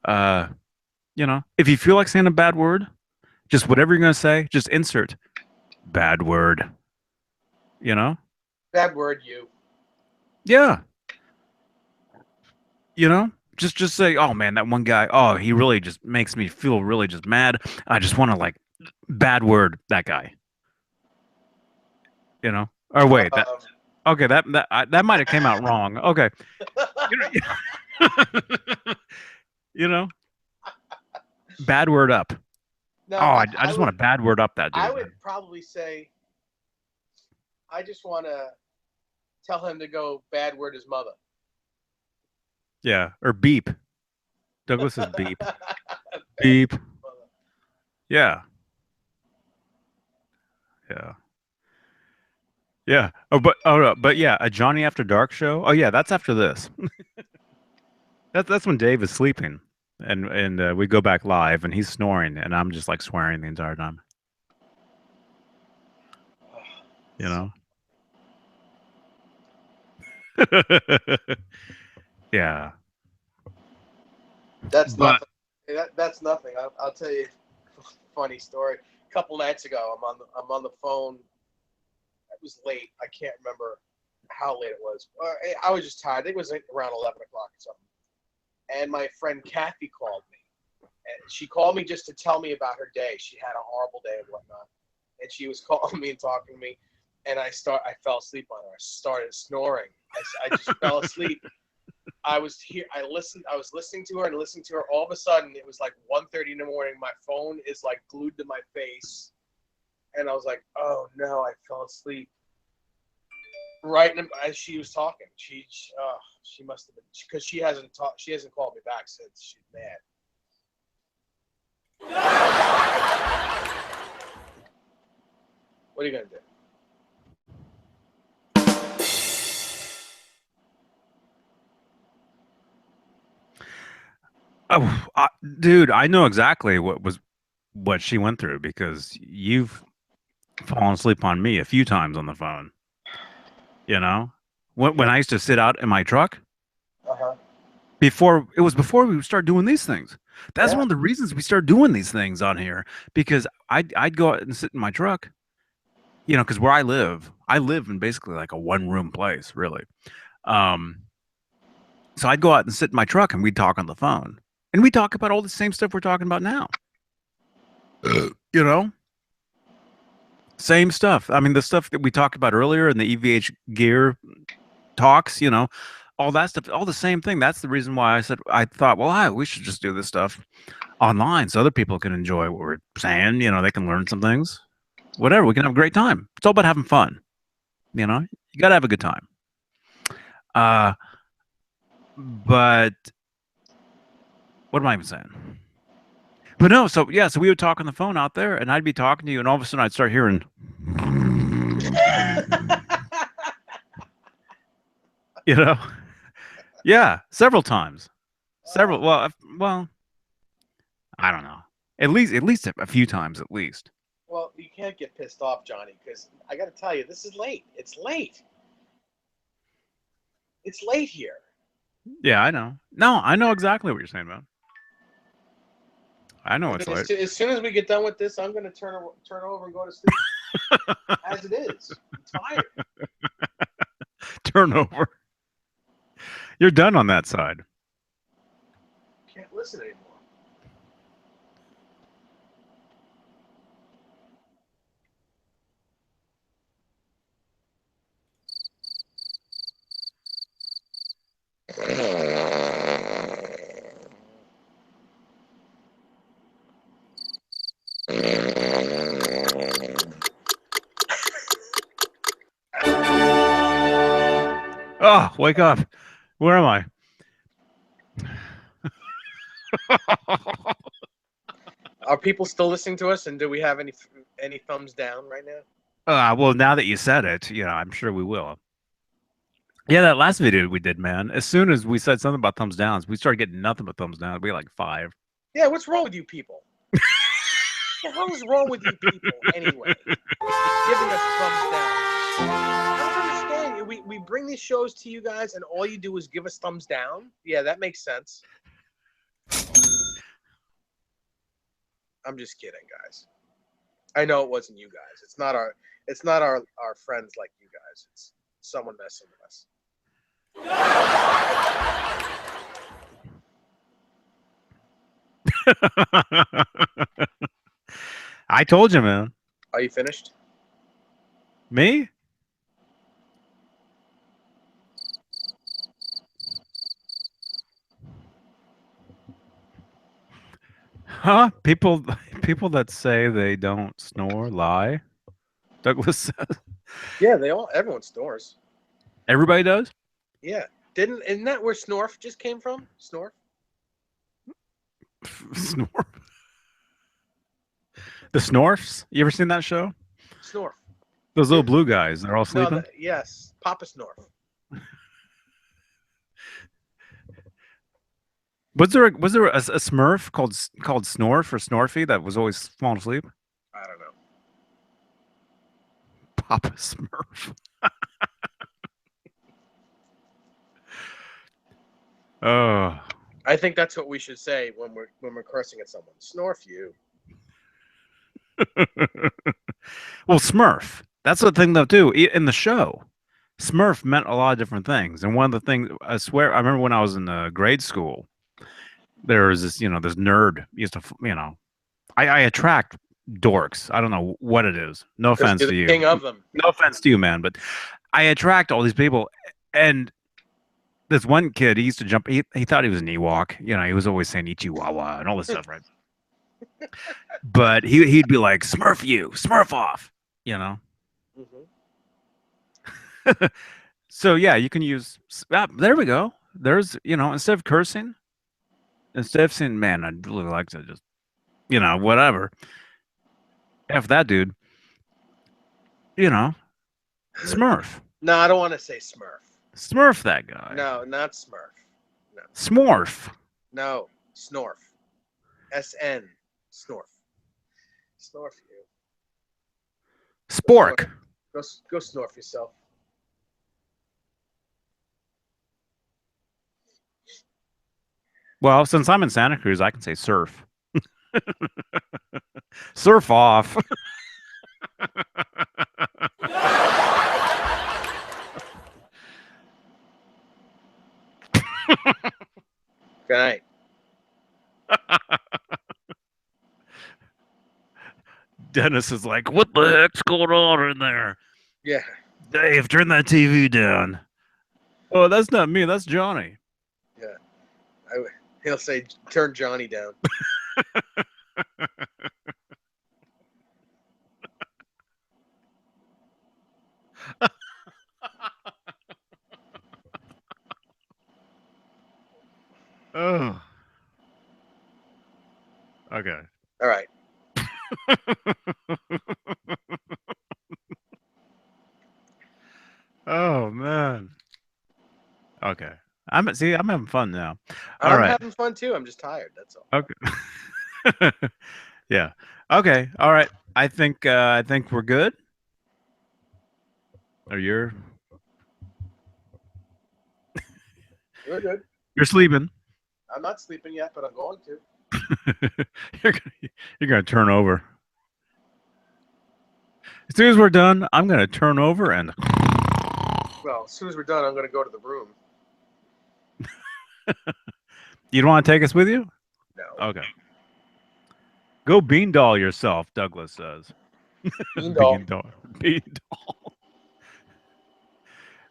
uh, if you feel like saying a bad word, just whatever you're gonna say, just insert bad word, you know? Bad word, you. Yeah. Just say, oh man, that one guy, oh, he really just makes me feel really just mad. I just want to like bad word that guy, you know? Or wait, that Um, okay, that might have came out wrong. Okay. You know, you know, bad word up. no, Oh, I I just want would to bad word up that I dude. would probably say, I just want to tell him to go bad word his mother. Yeah, or beep. Douglas is beep. Beep. Yeah. Yeah. Yeah. Oh no, but yeah, a Johnny After Dark show. Oh yeah, that's after this. That's when Dave is sleeping. and we go back live, and he's snoring, and I'm just like swearing the entire time. You know? Yeah, That's but nothing. That's nothing. I'll tell you a funny story. A couple nights ago, I'm on the phone. It was late. I can't remember how late it was. I was just tired. I think it was around 11 o'clock or something. And my friend Kathy called me. And she called me just to tell me about her day. She had a horrible day and whatnot. And she was calling me and talking to me. And I fell asleep on her. I started snoring. I just fell asleep. I was here. I was listening to her and listening to her. All of a sudden, it was like 1:30 in the morning. My phone is like glued to my face, and I was like, "Oh no, I fell asleep." As she was talking, she must have been because she hasn't talked. She hasn't called me back since. She's mad. What are you gonna do? oh, dude, I know exactly what she went through because you've fallen asleep on me a few times on the phone. You know, when Yeah. I used to sit out in my truck Uh-huh. before we started doing these things. That's Yeah. one of the reasons we started doing these things on here because I'd go out and sit in my truck. You know, because where I live in basically like a one room place, really. Um, so I'd go out and sit in my truck and we'd talk on the phone, and we talk about all the same stuff we're talking about now. You know, same stuff. I mean, the stuff that we talked about earlier in the EVH gear talks, you know, all that stuff, all the same thing. That's the reason why I thought, well, we should just do this stuff online so other people can enjoy what we're saying. You know, they can learn some things. Whatever, we can have a great time. It's all about having fun. You know, you got to have a good time. Uh, but what am I even saying? But no, so yeah, so we would talk on the phone out there, and I'd be talking to you, and all of a sudden I'd start hearing, you know, yeah, several times, several. Oh, Well, I don't know, at least a few times at least. well, you can't get pissed off, Johnny, because I got to tell you, this is late. It's late. It's late here. Yeah, I know. No, I know exactly what you're saying, man. I know I it's mean, late. as soon as we get done with this, I'm going to turn over and go to sleep. As it is, I'm tired. Turnover. You're done on that side. Can't listen anymore. Oh, wake up. Where am I? Are people still listening to us? And do we have any thumbs down right now? Well, now that you said it, you know, I'm sure we will. Yeah, that last video we did, man. As soon as we said something about thumbs downs, we started getting nothing but thumbs down. We had like five. Yeah, what's wrong with you people? What the hell is wrong with you people anyway? Giving us thumbs down. I don't understand. We bring these shows to you guys, and all you do is give us thumbs down. Yeah, that makes sense. I'm just kidding, guys. I know it wasn't you guys. It's not our friends like you guys. It's someone messing with us. I told you, man. Are you finished? Me? Huh? People that say they don't snore lie. Douglas says Yeah, everyone snores. everybody does. Yeah. Isn't that where Snorf just came from? Snorf? Snore. The Snorfs. You ever seen that show? Snorf. Those little blue guys. They're all No, sleeping. yes. Papa Snorf. Was there a Smurf called Snorf or Snorfy that was always falling asleep? I don't know. Papa Smurf. Oh. I think that's what we should say when we're cursing at someone. Snorf you. Well, Smurf. That's the thing though too. In the show, Smurf meant a lot of different things. And one of the things I swear, I remember when I was in grade school, there was this nerd used to, I attract dorks. I don't know what it is. No Because offense you're to the you. king of them. No offense to you, man, but I attract all these people. And this one kid, he used to jump. He thought he was an Ewok. He was always saying Ichiwawa and all this stuff, right? But he'd be like, Smurf you, Smurf off, you know. Mm-hmm. So yeah, you can use. There we go. There's instead of cursing, instead of saying, "Man, I'd really like to just," whatever. F that dude. Smurf. No, I don't want to say Smurf. Smurf that guy. No, not Smurf. No. Smorf. No, Snorf. SN. Snorf. Snorf you. Spork. Go snorf yourself. Well, since I'm in Santa Cruz, I can say surf. Surf off. Good night. Dennis is like, what the heck's going on in there? Yeah. Dave, turn that TV down. Oh, that's not me. That's Johnny. Yeah. He'll say, turn Johnny down. Oh. Okay. All right. Oh man. Okay. I'm having fun now. All I'm right. having fun too. I'm just tired. That's all. Okay. Yeah. Okay. All right. I think we're good. Or We're good. you're sleeping. I'm not sleeping yet, but I'm going to. You're gonna turn over. As soon as we're done, I'm gonna turn over and Well, as soon as we're done, I'm going to go to the room. you don't want to take us with you? No. Okay. Go bean doll yourself, Douglas says. Bean doll. Bean doll. Bean doll.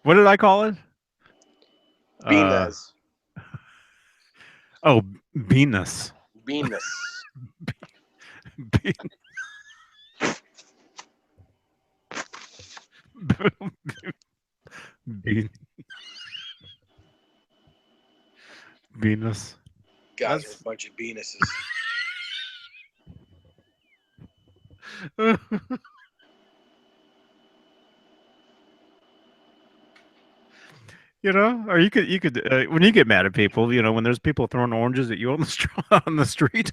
What did I call it? Beaness. Oh, Venus. Beanness. Bean. Bean. Venus. Guys That's- are a bunch of Beanesses. Or you could when you get mad at people, when there's people throwing oranges at you on the street,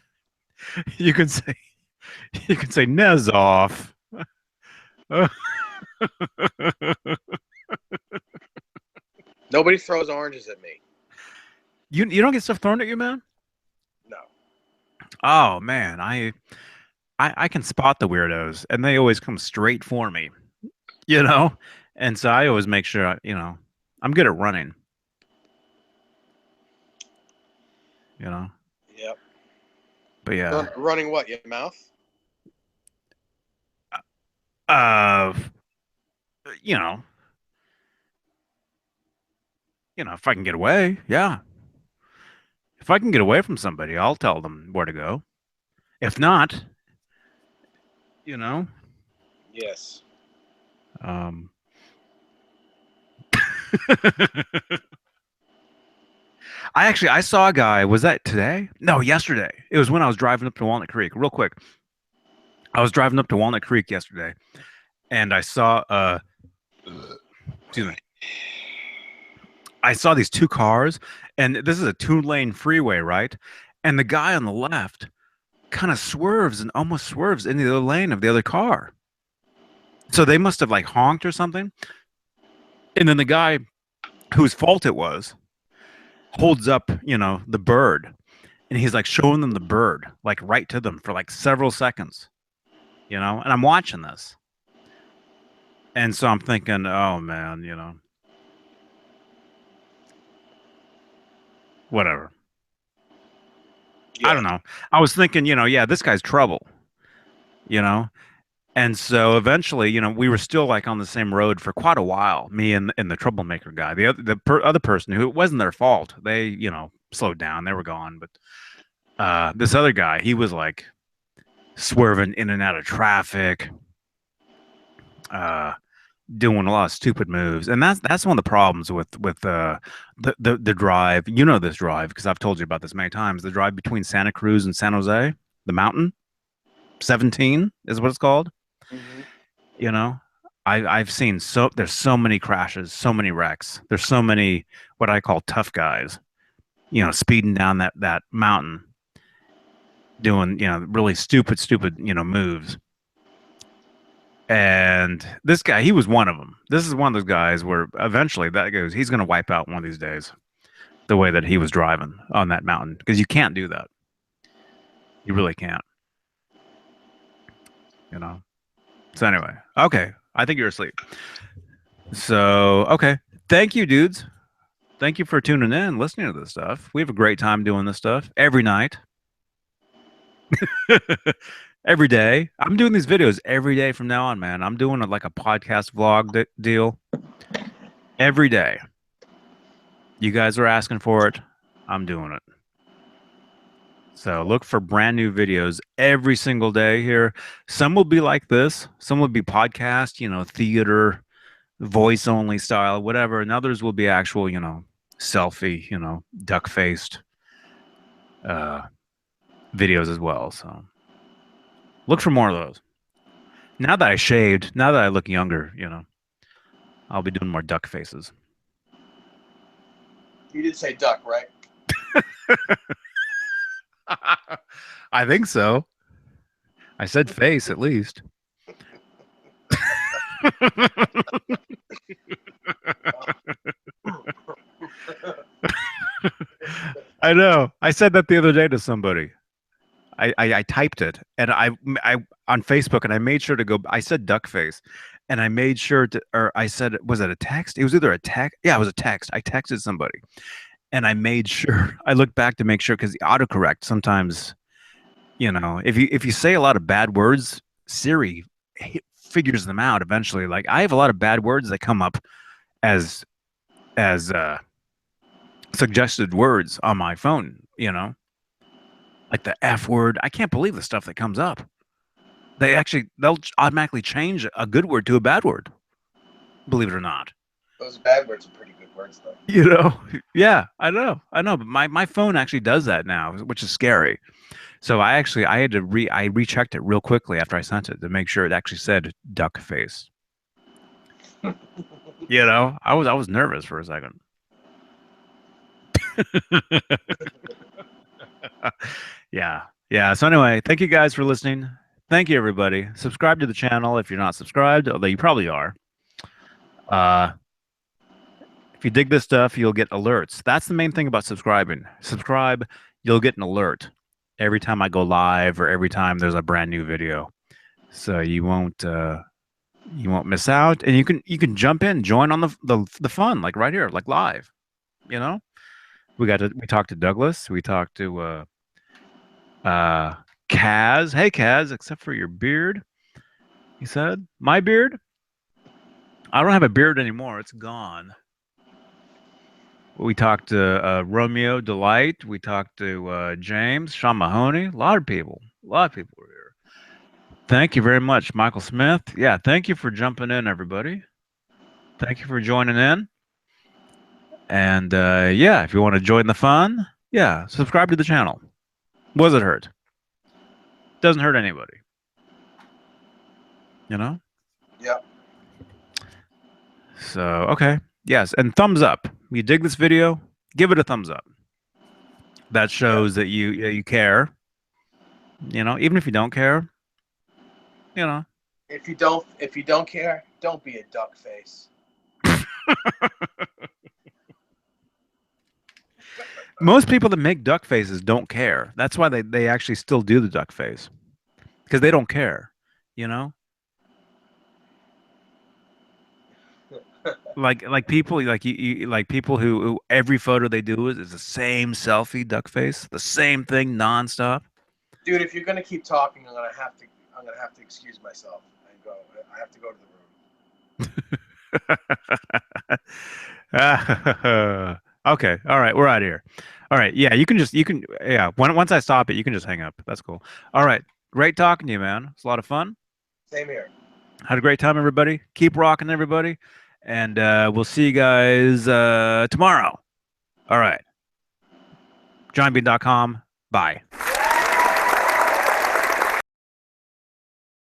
you can say Nez off. Nobody throws oranges at me. You don't get stuff thrown at you, man? No. Oh man, I can spot the weirdos, and they always come straight for me. And so I always make sure I'm good at running. Yep. But yeah, Running what? Your mouth? you know, if I can get away, yeah. If I can get away from somebody, I'll tell them where to go. If not, Yes. I saw a guy. Was that today? No, yesterday. It was when I was driving up to Walnut Creek. Real quick, I was driving up to Walnut Creek yesterday, and I saw excuse me. I saw these two cars, and this is a two-lane freeway, right? And the guy on the left kind of swerves and almost swerves into the lane of the other car. So they must have like honked or something. And then the guy whose fault it was holds up, the bird, and he's like showing them the bird, like right to them for like several seconds, and I'm watching this. And so I'm thinking, oh man, whatever. I Yeah. don't know. I was thinking, yeah, this guy's trouble, you know? And so eventually, we were still like on the same road for quite a while, me and the troublemaker guy. Other person who it wasn't their fault. They, slowed down. They were gone. But this other guy, he was like swerving in and out of traffic, uh, doing a lot of stupid moves. And that's one of the problems with the drive. You know this drive because I've told you about this many times. The drive between Santa Cruz and San Jose, the mountain, 17 is what it's called. Hmm. You know, I've seen there's so many crashes, so many wrecks. There's so many what I call tough guys, speeding down that mountain, doing really stupid moves. And this guy, he was one of them. This is one of those guys where eventually he's going to wipe out one of these days. The way that he was driving on that mountain, because you can't do that. You really can't. You know. So anyway, okay. I think you're asleep. So okay. Thank you, dudes. Thank you for tuning in, listening to this stuff. We have a great time doing this stuff every night, every day. I'm doing these videos every day from now on, man. I'm doing like a podcast vlog deal every day. You guys are asking for it. I'm doing it. So look for brand new videos every single day here. Some will be like this. Some will be podcast, theater, voice only style, whatever. And others will be actual, selfie, duck faced uh, videos as well. So look for more of those. Now that I shaved, now that I look younger, I'll be doing more duck faces. You did say duck, right? I think so. I said face at least. I know. I said that the other day to somebody. I typed it and I on Facebook and I made sure to go. I said duck face, and I made sure to, or I said, was it a text? It was either a text. Yeah, it was a text. I texted somebody, and I made sure I looked back to make sure because the autocorrect sometimes, if you say a lot of bad words, Siri figures them out eventually. Like I have a lot of bad words that come up as as suggested words on my phone. Like the F word. I can't believe the stuff that comes up. They'll automatically change a good word to a bad word. Believe it or not. Those bad words are pretty good words, though. Yeah, I know. But my phone actually does that now, which is scary. So I had to I rechecked it real quickly after I sent it to make sure it actually said duck face. I was nervous for a second. Yeah. Yeah. So anyway, thank you guys for listening. Thank you everybody. Subscribe to the channel if you're not subscribed, although you probably are. Uh if you dig this stuff, you'll get alerts. That's the main thing about subscribing. Subscribe, you'll get an alert every time I go live or every time there's a brand new video. So you won't miss out, and you can jump in, join on the fun, like right here, like live. You know, we talked to Douglas, we talked to uh Kaz. Hey Kaz, except for your beard, he said. My beard? I don't have a beard anymore. It's gone. We talked to Romeo Delight. We talked to James, Sean Mahoney. A lot of people. A lot of people were here. Thank you very much, Michael Smith. Yeah, thank you for jumping in, everybody. Thank you for joining in. And yeah, if you want to join the fun, yeah, subscribe to the channel. What does it hurt? Doesn't hurt anybody. You know? Yeah. So, okay. Yes, and thumbs up. you dig this video, give it a thumbs up. That shows that you care. Even if you don't care, you know. If you don't care, don't be a duck face. Most people that make duck faces don't care. That's why they actually still do the duck face. Because they don't care, you know? Like people like people who every photo they do is the same selfie duck face, the same thing nonstop. Dude, if you're gonna keep talking, I'm gonna have to excuse myself and go. I have to go to the room. Okay, all right, we're out of here. All right, yeah, yeah. Once I stop it, you can just hang up. That's cool. All right, great talking to you, man. It's a lot of fun. Same here. Had a great time, everybody. Keep rocking, everybody, and we'll see you guys tomorrow. All right, johnbean.com. Bye.